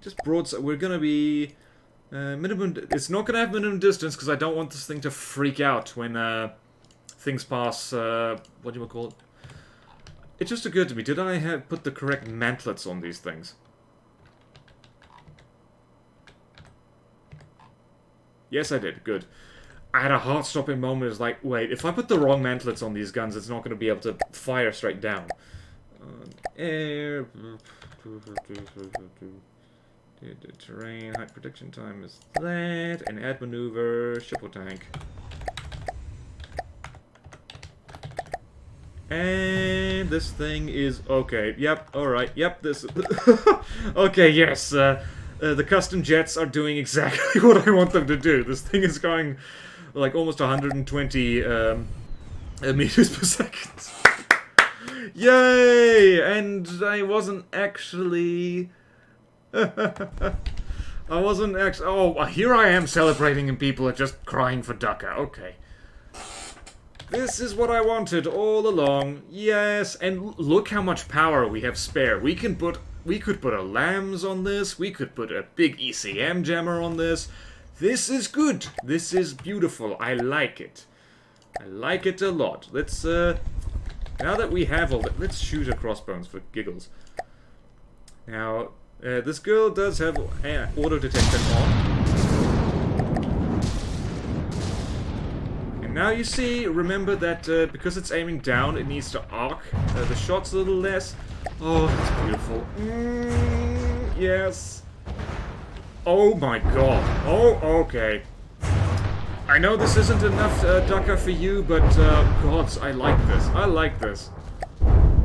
Just broadside. We're gonna be minimum. It's not gonna have minimum distance because I don't want this thing to freak out when things pass. What do you call it? It just occurred to me. Did I have put the correct mantlets on these things? Yes, I did. Good. I had a heart-stopping moment. It was like, wait, if I put the wrong mantlets on these guns, it's not going to be able to fire straight down. Air. Terrain. Height prediction time is that. And add maneuver. Ship or tank. And this thing is okay. Yep, alright. Yep, this... okay, yes. The custom jets are doing exactly what I want them to do. This thing is going like almost 120 meters per second. Yay! And I wasn't actually... I wasn't actually... Oh, here I am celebrating and people are just crying for Ducker. Okay. This is what I wanted all along. Yes, and look how much power we have spare. We could put a LAMS on this. We could put a big ECM jammer on this. This is good. This is beautiful. I like it. I like it a lot. Let's, now that we have all that, let's shoot a crossbones for giggles. Now, this girl does have auto detection on. And now you see, remember that because it's aiming down, it needs to arc the shots a little less. Oh, that's beautiful. Yes. Oh my god. Oh, okay. I know this isn't enough Ducker for you, but gods, I like this. I like this.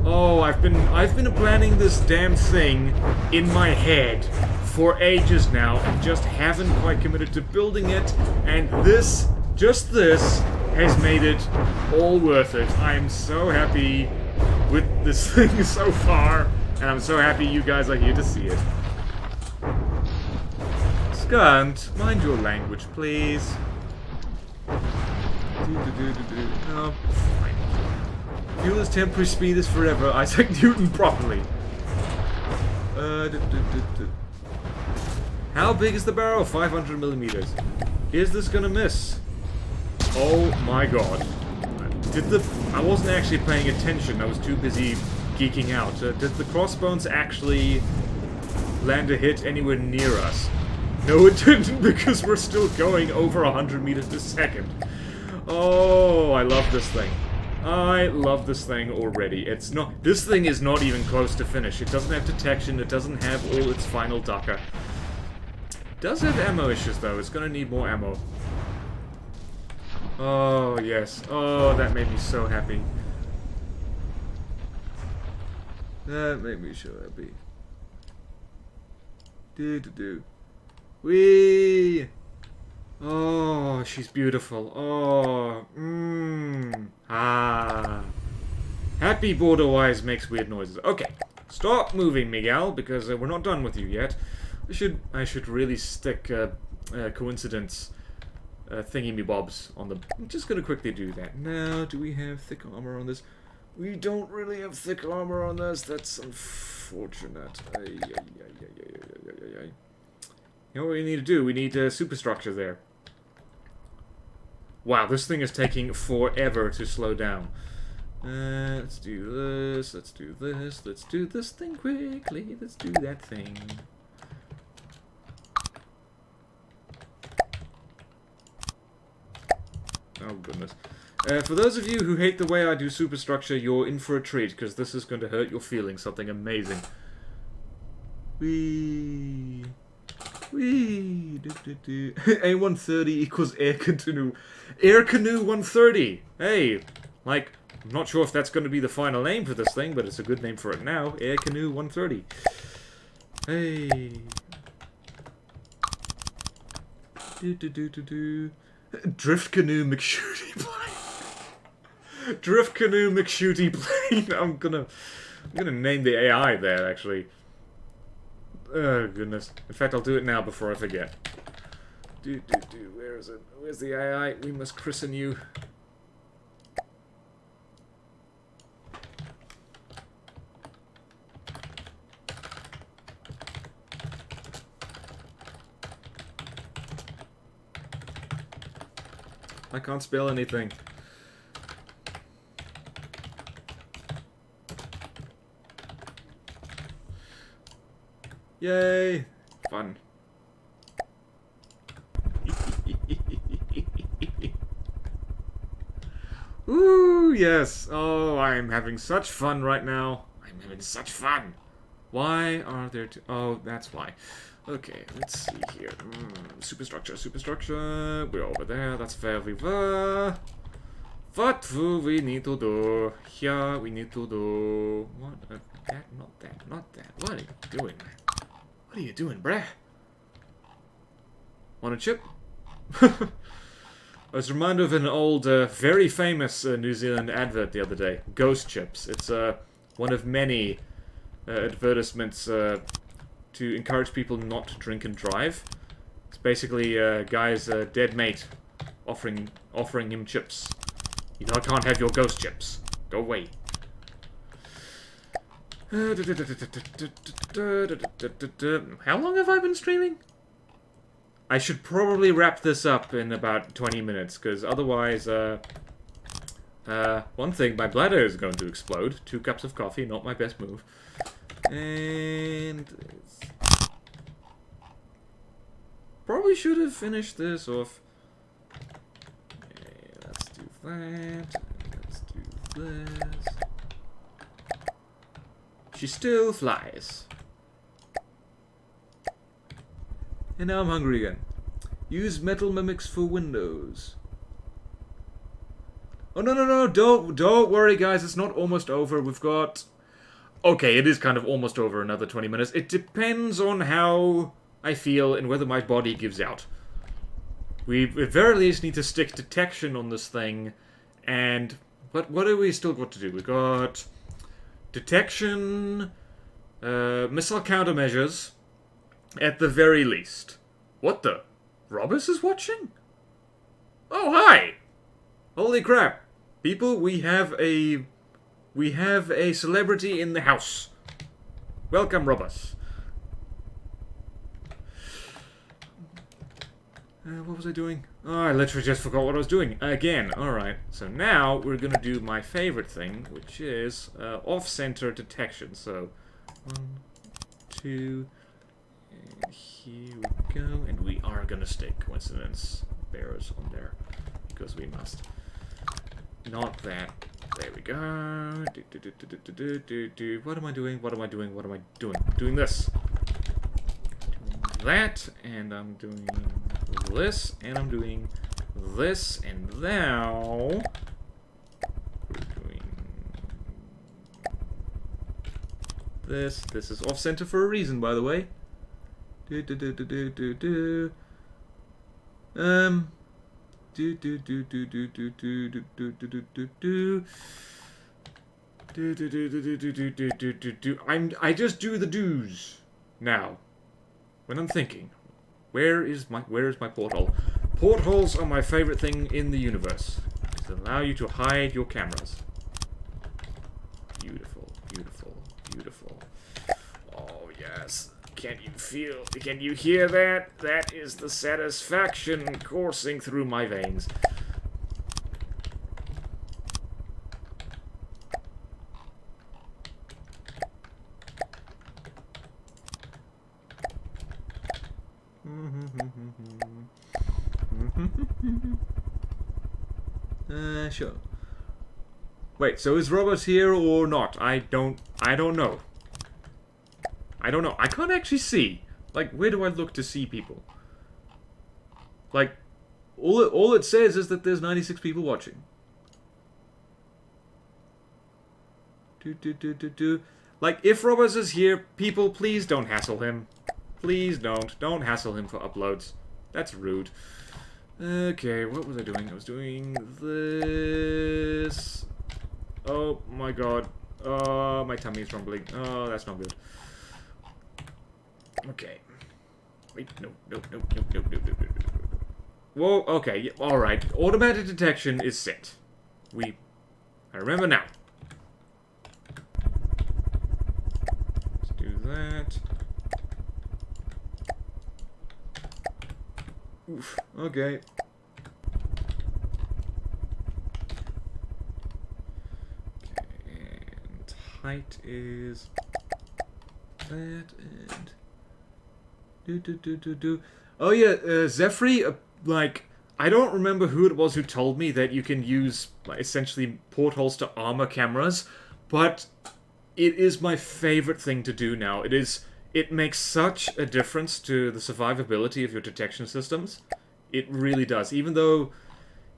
Oh, I've been planning this damn thing in my head for ages now, and just haven't quite committed to building it. And this, just this, has made it all worth it. I am so happy with this thing so far, and I'm so happy you guys are here to see it. Skunt, mind your language, please. No. Fuel is temporary, speed is forever. Isaac Newton properly. How big is the barrel? 500 millimeters. Is this gonna miss? Oh my god. I wasn't actually paying attention. I was too busy geeking out. Did the crossbones actually land a hit anywhere near us? No, it didn't, because we're still going over 100 meters per second. Oh, I love this thing. I love this thing already. It's not. This thing is not even close to finish. It doesn't have detection. It doesn't have all its final Ducker. It does have ammo issues, though. It's gonna need more ammo. Oh, yes. Oh, that made me so happy. That made me so happy. Do. Whee! Oh, she's beautiful. Oh, Happy BorderWise makes weird noises. Okay, stop moving, Miguel, because we're not done with you yet. I should really stick coincidence thingy-me-bobs on the... I'm just gonna quickly do that. Now, do we have thick armor on this? We don't really have thick armor on this. That's unfortunate. You know what we need to do? We need a superstructure there. Wow, this thing is taking forever to slow down. Let's do this, let's do this, let's do this thing quickly, let's do that thing. Oh goodness. For those of you who hate the way I do superstructure, you're in for a treat, because this is going to hurt your feelings. Something amazing. Whee! Whee! A130 equals air canoe. Air canoe 130! Hey! Like, I'm not sure if that's going to be the final name for this thing, but it's a good name for it now. Air canoe 130. Hey! Drift canoe McShooty plane. Drift canoe McShooty plane. I'm gonna name the AI there, actually. Oh, goodness. In fact, I'll do it now before I forget. Where is it? Where's the AI? We must christen you. I can't spell anything. Yay! Fun. Ooh, yes. Oh, I'm having such fun right now. I'm having such fun. Why are there two? Oh, that's why. Okay, let's see here. Superstructure. We're over there. That's where we were. What do we need to do? Here we need to do... What? That, not that. What are you doing, man? What are you doing, bruh? Want a chip? I was reminded of an old, very famous New Zealand advert the other day. Ghost chips. It's one of many advertisements to encourage people not to drink and drive. It's basically a guy's dead mate offering him chips. You know, I can't have your ghost chips. Go away. How long have I been streaming? I should probably wrap this up in about 20 minutes, because otherwise, one thing, my bladder is going to explode. 2 cups of coffee, not my best move. And... probably should have finished this off. Okay, let's do that. Let's do this. She still flies. And now I'm hungry again. Use metal mimics for windows. Oh, no, don't worry, guys. It's not almost over. We've got... okay, it is kind of almost over, another 20 minutes. It depends on how I feel and whether my body gives out. We at very least need to stick detection on this thing. And... what do we still got to do? We got... detection... missile countermeasures... at the very least. What the? Robus is watching? Oh, hi! Holy crap. People, we have a celebrity in the house. Welcome, Robus. What was I doing? Oh, I literally just forgot what I was doing. Again. Alright. So now we're gonna do my favorite thing, which is off-center detection. So, 1, 2... and here we go, and we are gonna stick coincidence bearers on there because we must. Not that. There we go. What am I doing? What am I doing? What am I doing? Doing this. Doing that, and I'm doing this, and I'm doing this, and now we're doing this. This is off center for a reason, by the way. I just do the do's now. When I'm thinking, where is my porthole? Portholes are my favorite thing in the universe. They allow you to hide your cameras. Beautiful, beautiful, beautiful. Oh yes. Can you hear that? That is the satisfaction coursing through my veins. Sure. Wait, so is Robert here or not? I don't know. I don't know. I can't actually see. Like, where do I look to see people? Like, all it says is that there's 96 people watching. Like, if Robbers is here, people, please don't hassle him. Please don't. Don't hassle him for uploads. That's rude. Okay, what was I doing? I was doing this. Oh my god. Oh, my tummy is rumbling. Oh, that's not good. Okay. Wait, no. Whoa, okay, yeah, alright. Automatic detection is set. I remember now. Let's do that. Oof, okay. And height is that, and... Oh yeah, Zephyr, like, I don't remember who it was who told me that you can use, like, essentially portholes to armor cameras, but it is my favorite thing to do now. It makes such a difference to the survivability of your detection systems. It really does. Even though,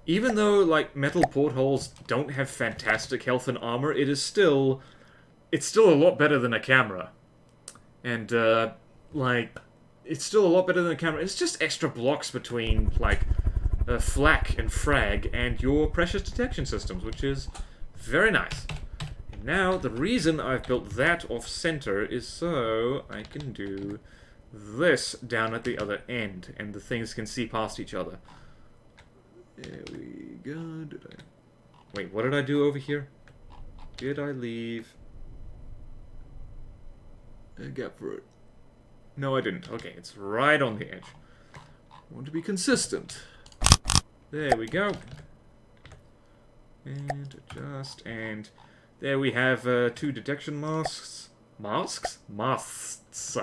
like, metal portholes don't have fantastic health and armor, it's still a lot better than a camera. And, like... it's still a lot better than a camera. It's just extra blocks between, like, flak and frag and your precious detection systems, which is very nice. Now, the reason I've built that off-center is so I can do this down at the other end, and the things can see past each other. There we go. Wait, what did I do over here? Did I leave a gap for it? No, I didn't. Okay, it's right on the edge. I want to be consistent. There we go. And adjust, and there we have 2 detection masks. Masks? Masts.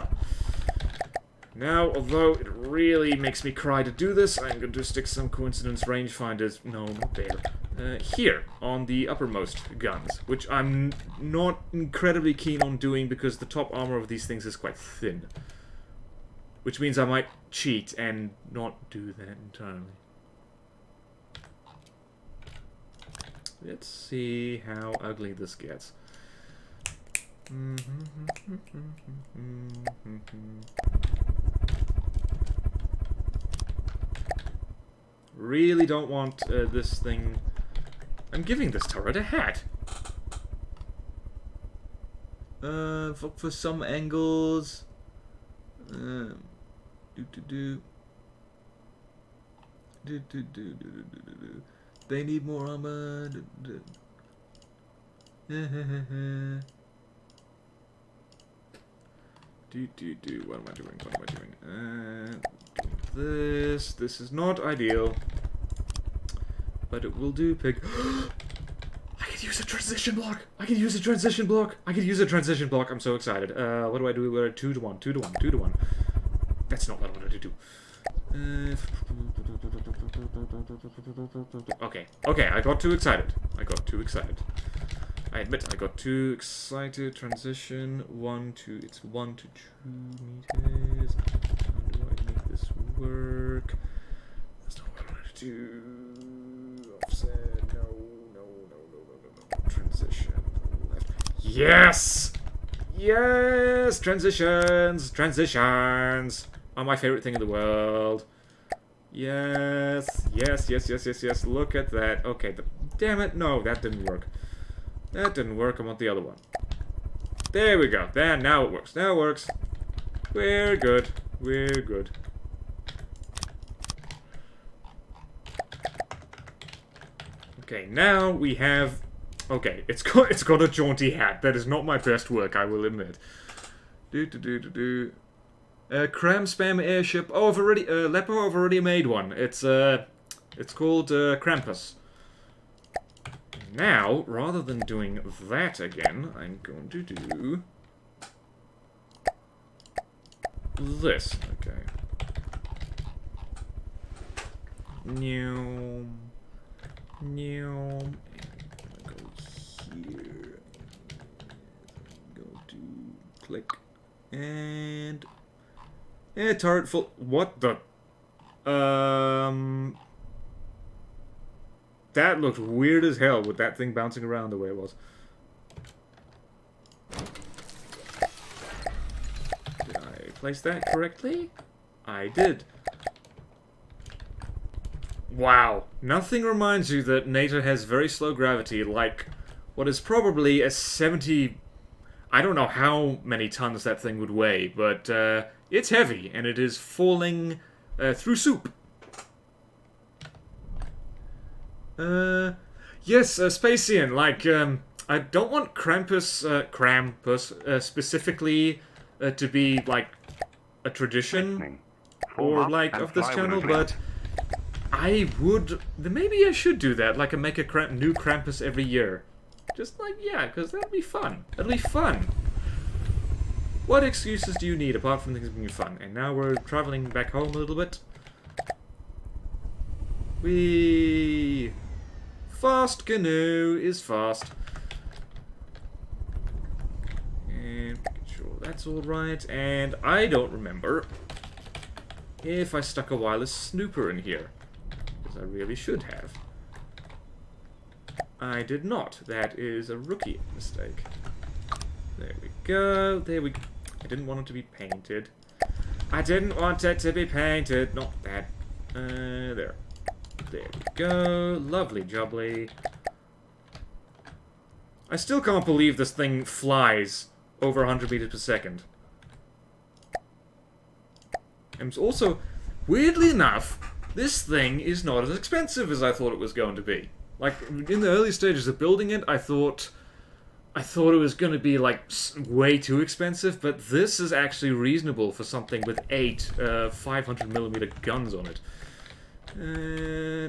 Now, although it really makes me cry to do this, I'm going to stick some coincidence rangefinders, no, not there, here, on the uppermost guns, which I'm not incredibly keen on doing because the top armor of these things is quite thin. Which means I might cheat and not do that entirely. Let's see how ugly this gets. Really don't want this thing... I'm giving this turret a hat. For some angles... They need more armor. What am I doing? What am I doing? This is not ideal, but it will do. Pig. I could use a transition block. I could use a transition block. I could use a transition block. I'm so excited. What do I do? We're 2 to 1. 2 to 1. 2 to 1. That's not what I wanted to do. Okay. Okay. I got too excited. I got too excited. I admit I got too excited. Transition 1 to... It's 1 to 2 meters. How do I make this work? That's not what I wanted to do. Offset. No. Transition. Left. Yes! Yes! Transitions! Transitions! Are my favorite thing in the world. Yes. Yes. Look at that. Okay. Damn it. No, that didn't work. That didn't work. I want the other one. There we go. There, now it works. Now it works. We're good. We're good. Okay, now we have... Okay, it's got a jaunty hat. That is not my best work, I will admit. Cram spam airship. Oh, I've already... Lepo, I've already made one. It's called Krampus. Now, rather than doing that again, I'm going to do this. Okay. Noom. Noom. I'm going to go here. I'm going to click. And... turret full... What the... That looked weird as hell with that thing bouncing around the way it was. Did I place that correctly? I did. Wow. Nothing reminds you that NATO has very slow gravity like what is probably a 70... I don't know how many tons that thing would weigh, but it's heavy and it is falling through soup. Yes, Spacian, like, I don't want Krampus, specifically to be, like, a tradition, or, like, of this channel, but I would, maybe I should do that, like, make a new Krampus every year. Just, like, yeah, because that'd be fun. That'd be fun. What excuses do you need, apart from things being fun? And now we're traveling back home a little bit. Fast canoe is fast. And making sure that's alright. And I don't remember if I stuck a wireless snooper in here. Because I really should have. I did not. That is a rookie mistake. There we go. There we go. I didn't want it to be painted. I didn't want it to be painted. Not that. There. There we go. Lovely jubbly. I still can't believe this thing flies over 100 meters per second. And also, weirdly enough, this thing is not as expensive as I thought it was going to be. Like, in the early stages of building it, I thought it was going to be, like, way too expensive, but this is actually reasonable for something with 8 500mm guns on it.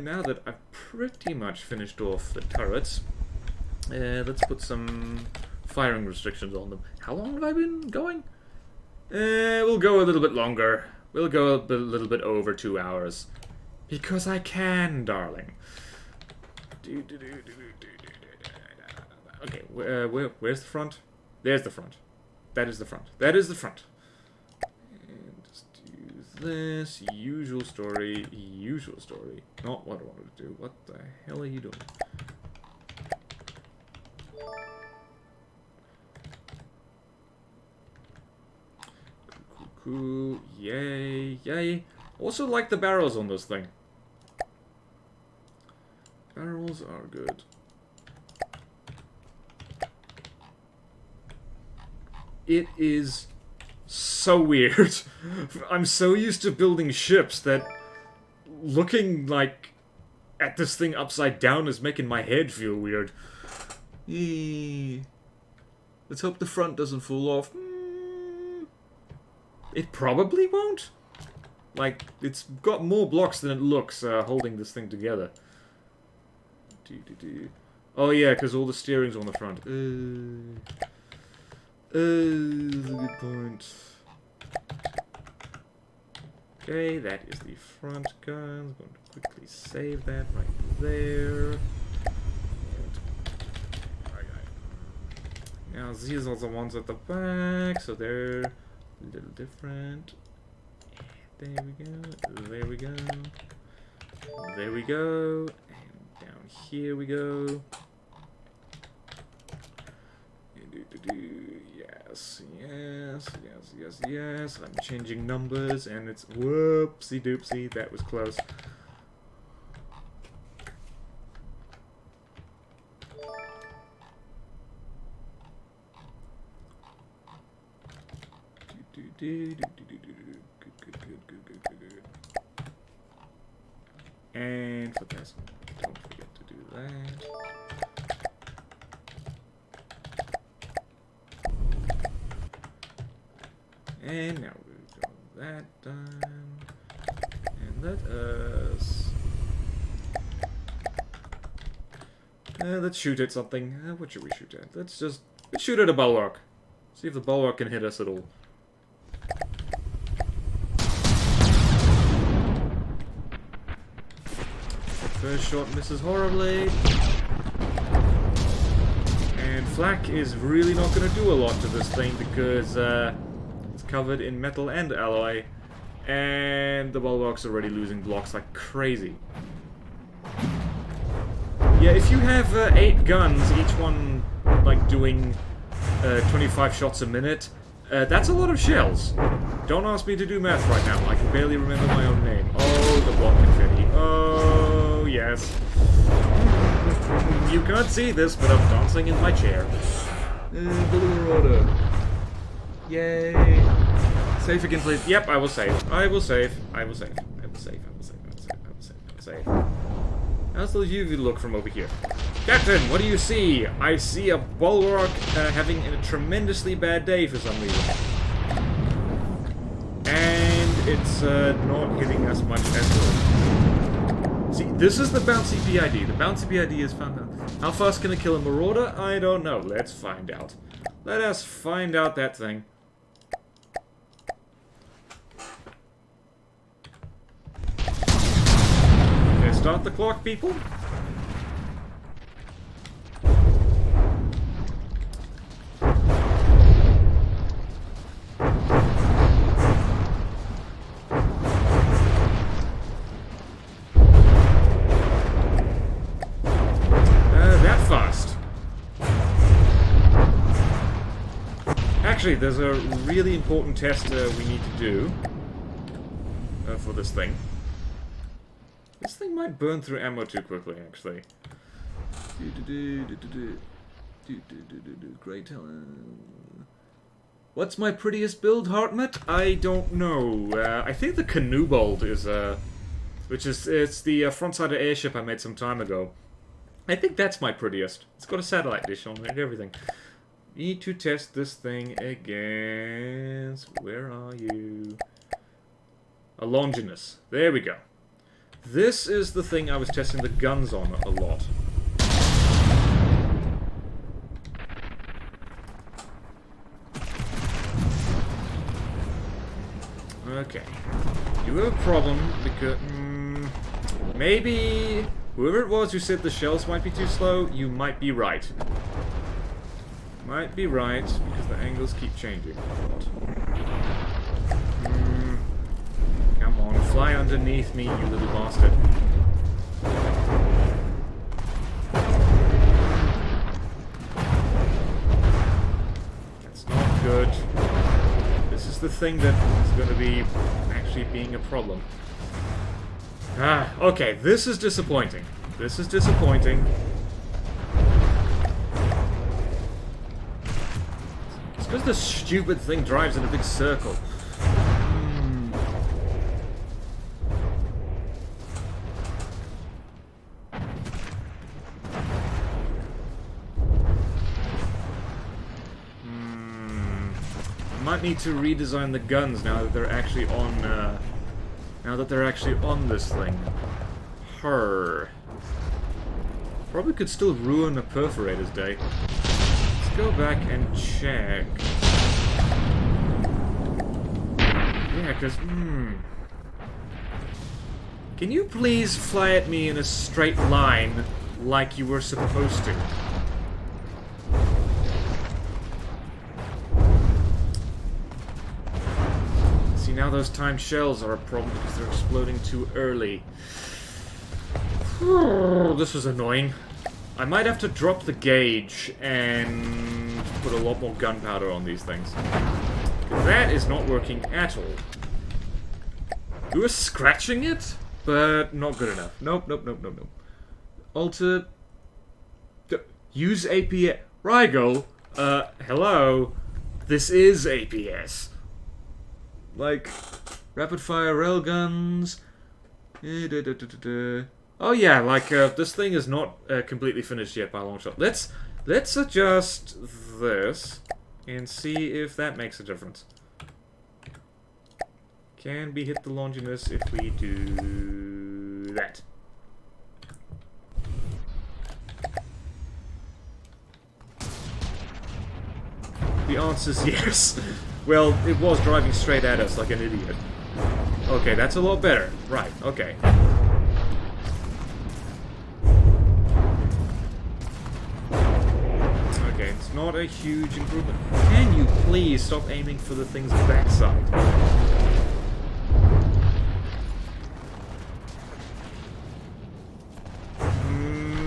Now that I've pretty much finished off the turrets, let's put some firing restrictions on them. How long have I been going? We'll go a little bit longer. We'll go a little bit over 2 hours. Because I can, darling. Okay, where's the front? There's the front. That is the front. That is the front. And just do this. Usual story. Usual story. Not what I wanted to do. What the hell are you doing? Cool. Yay. Yay. Also like the barrels on this thing. Barrels are good. It is so weird. I'm so used to building ships that looking like at this thing upside down is making my head feel weird. Let's hope the front doesn't fall off. It probably won't. Like, it's got more blocks than it looks holding this thing together. Oh yeah, because all the steering's on the front. That's a good point. Okay, that is the front gun. I'm going to quickly save that right there. Now these are the ones at the back, so they're a little different. There we go. There we go. There we go. And down here we go. Yes, yes, yes, yes, yes. I'm changing numbers, and it's whoopsie doopsie. That was close. Good. And for this, don't forget to do that. And now we've got that done. And let us... let's shoot at something. What should we shoot at? Let's shoot at a bulwark. See if the bulwark can hit us at all. First shot misses horribly. And flak is really not going to do a lot to this thing because it's covered in metal and alloy. And the bulwark's already losing blocks like crazy. Yeah, if you have 8 guns, each one like doing 25 shots a minute, that's a lot of shells. Don't ask me to do math right now. I can barely remember my own name. Oh, the block confetti. Oh, yes. You can't see this, but I'm dancing in my chair. Order. Yay. Save again, please. Yep, I will save. I will save. I will save. I will save. I will save. I will save. I will save. I will save. How's the UV look from over here? Captain, what do you see? I see a bulwark having a tremendously bad day for some reason. And it's not hitting us much at all. See, this is the bouncy PID. The bouncy PID is found out. How fast can it kill a marauder? I don't know. Let's find out. Let us find out that thing. Okay, start the clock, people. Actually, there's a really important test we need to do for this thing. This thing might burn through ammo too quickly, actually. Great. What's my prettiest build, Hartmut? I don't know. I think the canoe bolt is it's the front side of Airship I made some time ago. I think that's my prettiest. It's got a satellite dish on it and everything. Need to test this thing against... Where are you? A Longinus. There we go. This is the thing I was testing the guns on a lot. Okay. You have a problem because... maybe... Whoever it was who said the shells might be too slow, you might be right. Might be right, because the angles keep changing. Come on, fly underneath me, you little bastard. That's not good. This is the thing that is going to be actually being a problem. Ah, okay, this is disappointing. This is disappointing. It's because the stupid thing drives in a big circle. Might need to redesign the guns now that they're actually on this thing. Probably could still ruin a perforator's day. Let's go back and check. Yeah, because can you please fly at me in a straight line like you were supposed to? Now those timed shells are a problem because they're exploding too early. This was annoying. I might have to drop the gauge and put a lot more gunpowder on these things. That is not working at all. We were scratching it, but not good enough. Nope. Alter... Use APS. Rigel, hello. This is APS. Like, rapid-fire railguns. Oh yeah, like, this thing is not completely finished yet by a long shot. Let's adjust this and see if that makes a difference. Can we hit the Longinus if we do that? The answer's yes. Well, it was driving straight at us like an idiot. Okay, that's a lot better. Right, okay. Okay, it's not a huge improvement. Can you please stop aiming for the thing's backside?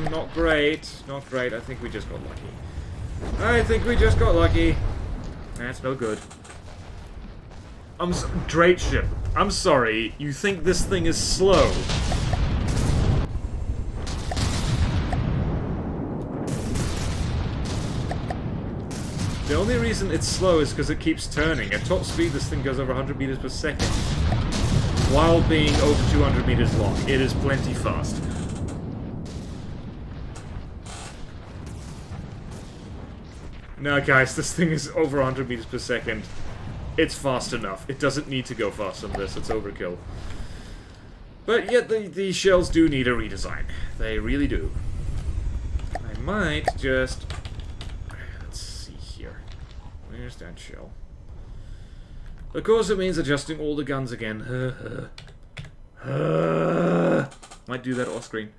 Not great. Not great. I think we just got lucky. That's no good. Drake ship. I'm sorry. You think this thing is slow? The only reason it's slow is because it keeps turning. At top speed, this thing goes over 100 meters per second. While being over 200 meters long. It is plenty fast. No, guys, this thing is over 100 meters per second. It's fast enough. It doesn't need to go faster than this. It's overkill. But yet, the shells do need a redesign. They really do. I might just... Let's see here. Where's that shell? Of course, it means adjusting all the guns again. Might do that off screen.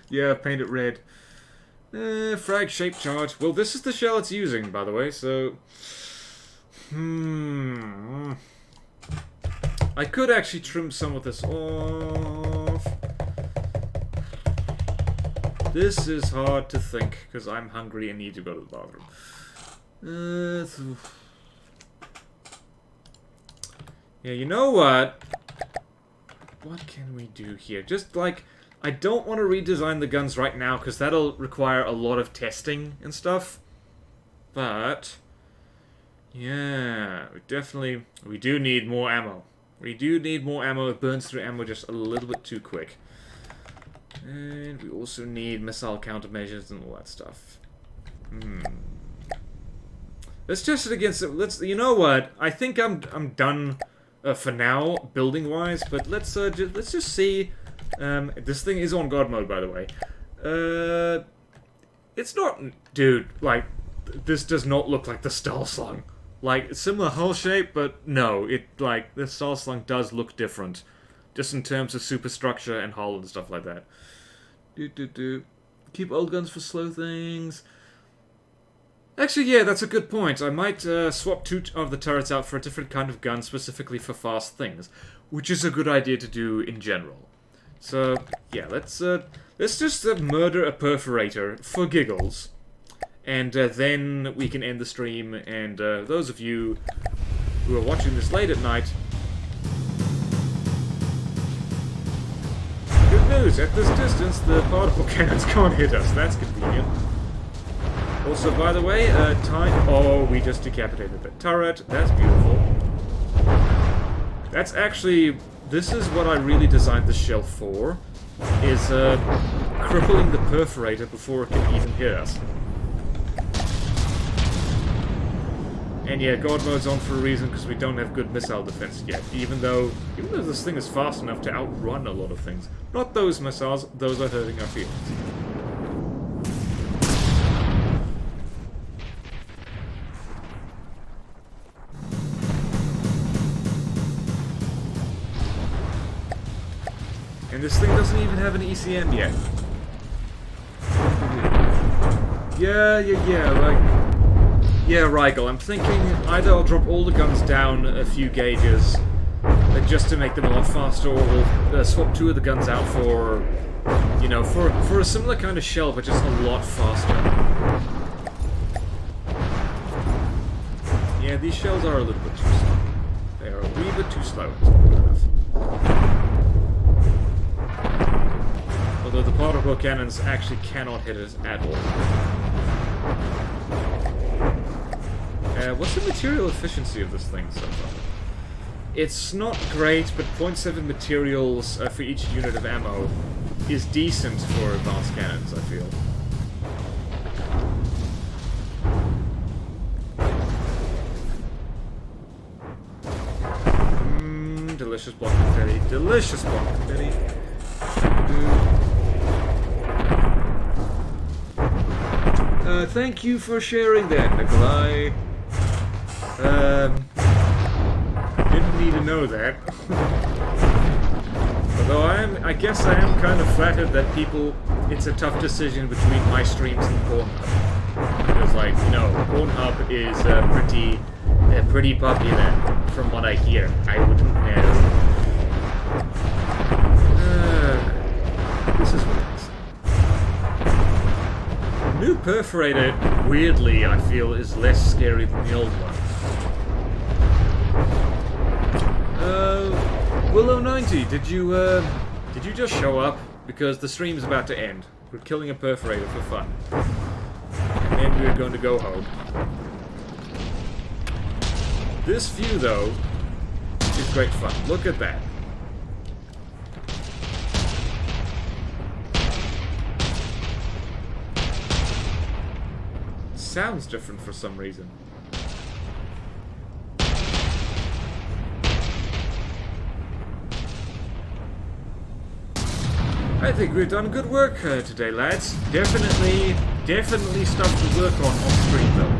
Yeah, paint it red. Frag shape charge. Well, this is the shell it's using, by the way, so... I could actually trim some of this off. This is hard to think, because I'm hungry and need to go to the bathroom. Yeah, you know what? What can we do here? Just, like, I don't want to redesign the guns right now, because that'll require a lot of testing and stuff. But, yeah, we do need more ammo. We do need more ammo. It burns through ammo just a little bit too quick. And we also need missile countermeasures and all that stuff. Let's test it against it. You know what? I think I'm done for now, building-wise, but let's just see. This thing is on God mode, by the way. It's not... Dude, like, this does not look like the Star Slung. Like, similar hull shape, but no. The Star Slung does look different. Just in terms of superstructure and hull and stuff like that. Keep old guns for slow things. Actually, yeah, that's a good point. I might swap 2 of the turrets out for a different kind of gun specifically for fast things. Which is a good idea to do in general. So, yeah, let's just murder a perforator for giggles. And then we can end the stream, and those of you who are watching this late at night... Good news, at this distance, the particle cannons can't hit us. That's convenient. Also, by the way, time... Oh, we just decapitated the turret. That's beautiful. That's actually... This is what I really designed the shell for, is crippling the perforator before it can even hit us. And yeah, God mode's on for a reason, because we don't have good missile defense yet, even though this thing is fast enough to outrun a lot of things. Not those missiles, those are hurting our feelings. And this thing doesn't even have an ECM yet. Yeah, like... Yeah, Rigel, I'm thinking either I'll drop all the guns down a few gauges, just to make them a lot faster, or we'll swap 2 of the guns out for, you know, for a similar kind of shell, but just a lot faster. Yeah, these shells are a little bit too slow. They are a wee bit too slow. Although the particle cannons actually cannot hit us at all. What's the material efficiency of this thing so far? It's not great, but 0.7 materials for each unit of ammo is decent for advanced cannons, I feel. Delicious block confetti. Delicious block confetti. Thank you for sharing that, Nikolai. Didn't need to know that. Although I guess I am kind of flattered that it's a tough decision between my streams and Pornhub. Because, like, you know, Pornhub is pretty popular, from what I hear. I wouldn't know. This is what it is. The new perforator, weirdly, I feel, is less scary than the old one. Willow90, did you just show up? Because the stream's about to end. We're killing a perforator for fun. And then we're going to go home. This view, though, is great fun. Look at that. Sounds different for some reason. I think we've done good work today, lads. Definitely stuff to work on stream, though.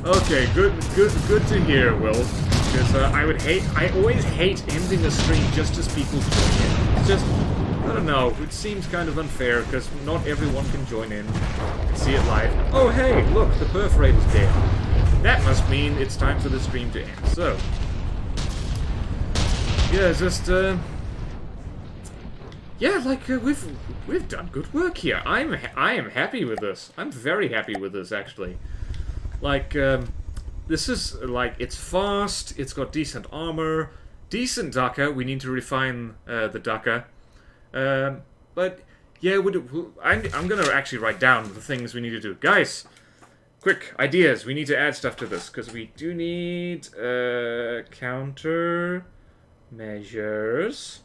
Okay, good to hear, Will. Because I always hate ending a stream just as people join in. It's just, I don't know, it seems kind of unfair because not everyone can join in and see it live. Oh hey, look, the perforator's dead. That must mean it's time for the stream to end. So, yeah, just yeah, like we've done good work here. I am happy with this. I'm very happy with this, actually. Like, this is, like, it's fast, it's got decent armor, decent Dakka. We need to refine the Dakka. But, yeah, I'm gonna actually write down the things we need to do. Guys, quick, ideas. We need to add stuff to this, because we do need counter measures,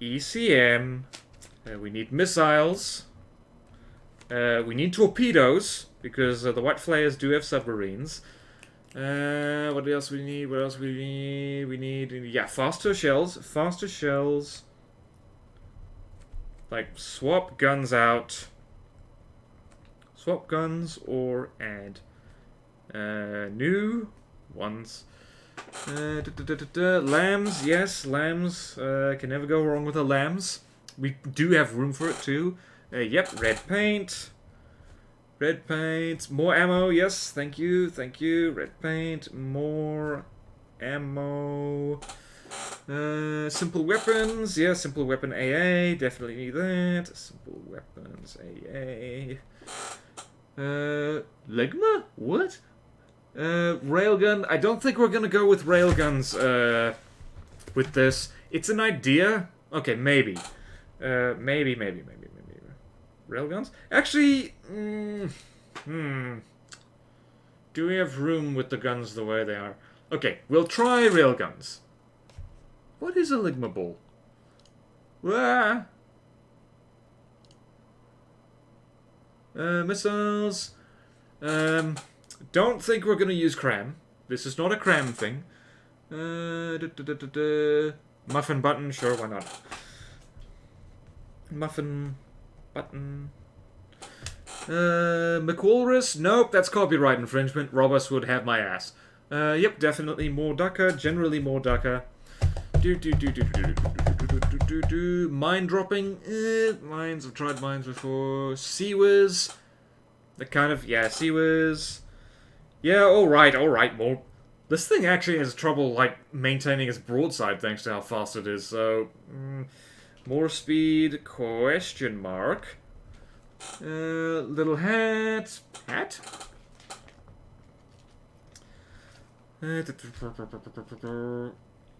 ECM, we need missiles, we need torpedoes, because the white flares do have submarines. What else we need? What else we need? We need, yeah, faster shells. Faster shells. Like, swap guns out. Swap guns or add new ones. Lambs, yes, lambs. Can never go wrong with the lambs. We do have room for it too. Yep, red paint. Red paint. More ammo, yes, thank you, thank you. Red paint, more ammo. Simple weapons, yeah, simple weapon AA. Definitely need that. Simple weapons AA. Ligma? What? Railgun. I don't think we're gonna go with railguns, with this. It's an idea. Okay, maybe. Maybe. Railguns? Actually, do we have room with the guns the way they are? Okay, we'll try railguns. What is a Ligma ball? Ah. Missiles. Don't think we're gonna use cram. This is not a cram thing. Muffin button, sure, why not? Muffin button. McWalrus? Nope, that's copyright infringement. Robbers would have my ass. Yep, definitely more Dakka. Generally more Dakka. Mine dropping. Mines, I've tried mines before. Seawiz. The kind of, yeah, Seawiz. Yeah, alright, more. This thing actually has trouble, like, maintaining its broadside thanks to how fast it is, so... more speed, question mark. Little hat. Hat?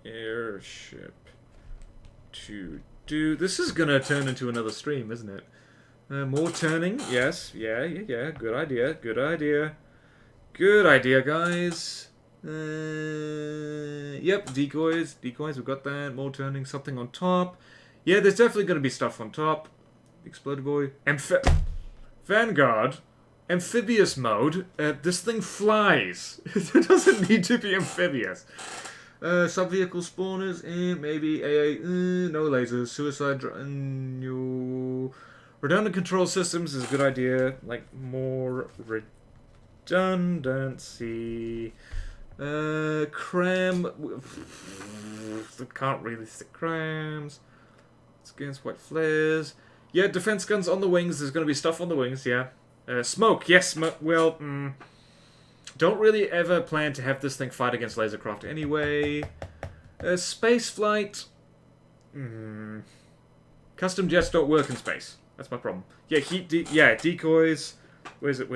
Airship. To do... This is gonna turn into another stream, isn't it? More turning, yes, yeah, good idea, good idea. Good idea, guys. Yep, decoys, we've got that. More turning, something on top. Yeah, there's definitely going to be stuff on top. Exploded boy. Vanguard. Amphibious mode. This thing flies. It doesn't need to be amphibious. Sub-vehicle spawners. Maybe AA. No lasers. Suicide. No. Redundant control systems is a good idea. Like, more redundancy. Cram. Can't really stick crams. It's against white flares. Yeah, defense guns on the wings. There's going to be stuff on the wings, yeah. Smoke, yes. Well, don't really ever plan to have this thing fight against lasercraft anyway. Space flight. Custom jets don't work in space. That's my problem. Yeah, decoys. Where's it?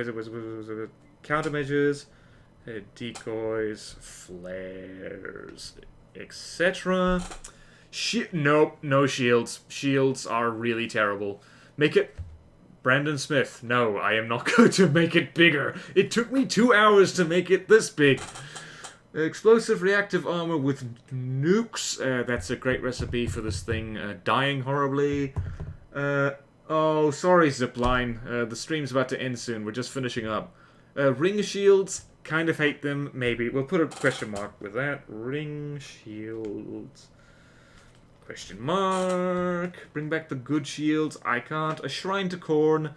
Countermeasures. Decoys, flares, etc. Nope, no shields. Shields are really terrible. Make it... Brandon Smith. No, I am not going to make it bigger. It took me 2 hours to make it this big. Explosive reactive armor with nukes. That's a great recipe for this thing dying horribly. Oh, sorry, Zipline. The stream's about to end soon. We're just finishing up. Ring shields. Kind of hate them. Maybe. We'll put a question mark with that. Ring shields. Question mark. Bring back the good shields. I can't. A shrine to Khorne.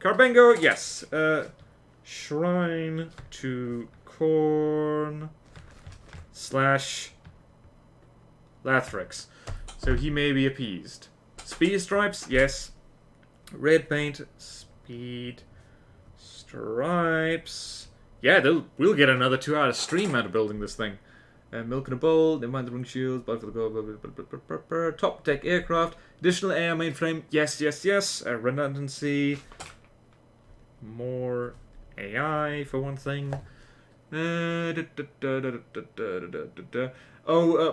Carbengo, yes. Shrine to Khorne / Lathrix. So he may be appeased. Speed stripes, yes. Red paint. Speed stripes. Yeah, we'll get another 2-hour stream out of building this thing. Milk in a bowl, never mind the ring shields, but for the gold, top deck aircraft, additional air mainframe, yes. Redundancy, more AI, for one thing.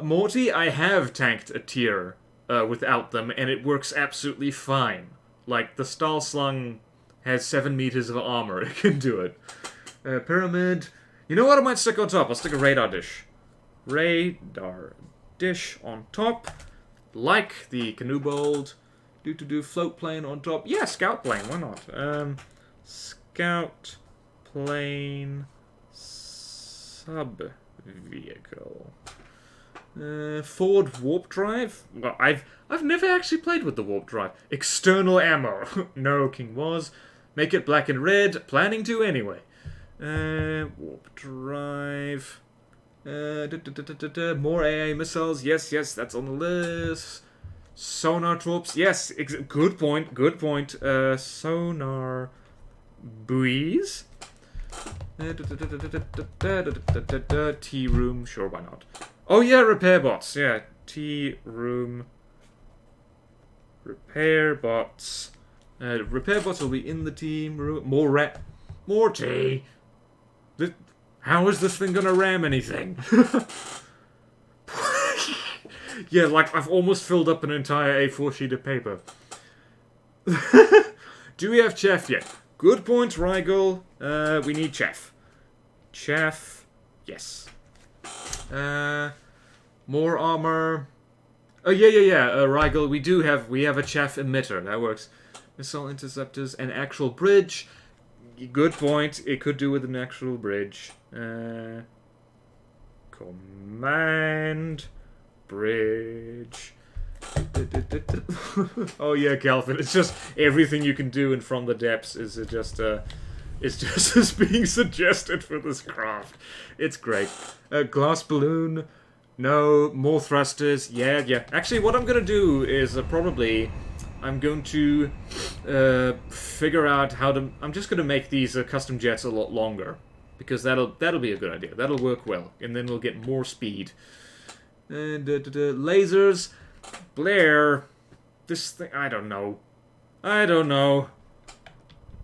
Morty, I have tanked a tier without them, and it works absolutely fine. Like, the Stahlslung has 7 meters of armor. It can do it. Pyramid. You know what? I might stick on top. I'll stick a radar dish. Radar dish on top. Like the canoe bold. Do float plane on top. Yeah, scout plane. Why not? Scout plane sub vehicle. Forward warp drive. Well, I've never actually played with the warp drive. External ammo. No, King was. Make it black and red. Planning to anyway. Warp drive. More AA missiles. Yes, that's on the list. Sonar torps. Yes, good point. Good point. Sonar buoys. Tea room. Sure, why not? Oh yeah, repair bots. Yeah, tea room. Repair bots. Repair bots will be in the team room. More tea. How is this thing gonna ram anything? Yeah, like, I've almost filled up an entire A4 sheet of paper. Do we have Chef yet? Good point, Rigel. We need Chef. Chef. Yes. More armor. Oh, yeah. Rigel, we have a Chef emitter. That works. Missile interceptors and actual bridge. Good point. It could do with an actual bridge. Command bridge. Oh yeah, Calvin. It's just everything you can do in From the Depths is just as being suggested for this craft. It's great. Glass balloon. No. More thrusters. Yeah. Actually, what I'm gonna do is probably I'm going to figure out how to. I'm just gonna make these custom jets a lot longer because that'll be a good idea. That'll work well, and then we'll get more speed. And lasers. Blair. This thing. I don't know.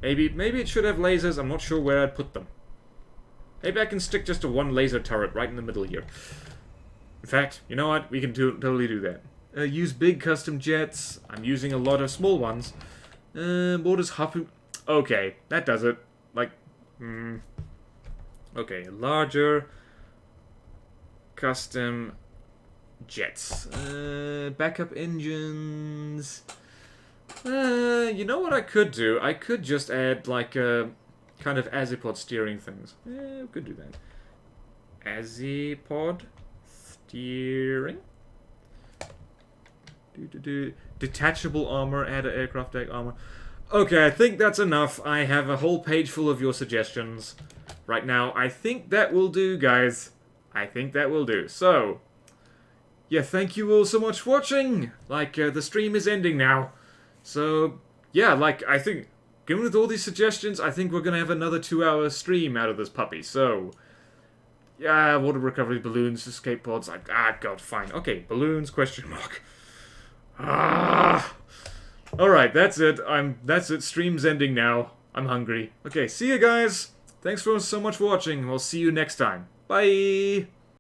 Maybe it should have lasers. I'm not sure where I'd put them. Maybe I can stick just a one laser turret right in the middle here. In fact, you know what? We can totally do that. Use big custom jets. I'm using a lot of small ones. Borders harpoon. Okay, that does it. Like, okay, larger custom jets. Backup engines. You know what I could do? I could just add like kind of azipod steering things. We could do that. Azipod steering. Detachable armor, add an aircraft deck armor. Okay, I think that's enough. I have a whole page full of your suggestions right now. I think that will do, guys. I think that will do. So, yeah, thank you all so much for watching. Like, the stream is ending now. So, yeah, like, I think, given with all these suggestions, I think we're gonna have another 2-hour stream out of this puppy. So, yeah, water recovery balloons, escape pods. God, fine. Okay, balloons, question mark. Alright, that's it. That's it. Stream's ending now. I'm hungry. Okay, see you guys. Thanks for so much for watching. We'll see you next time. Bye!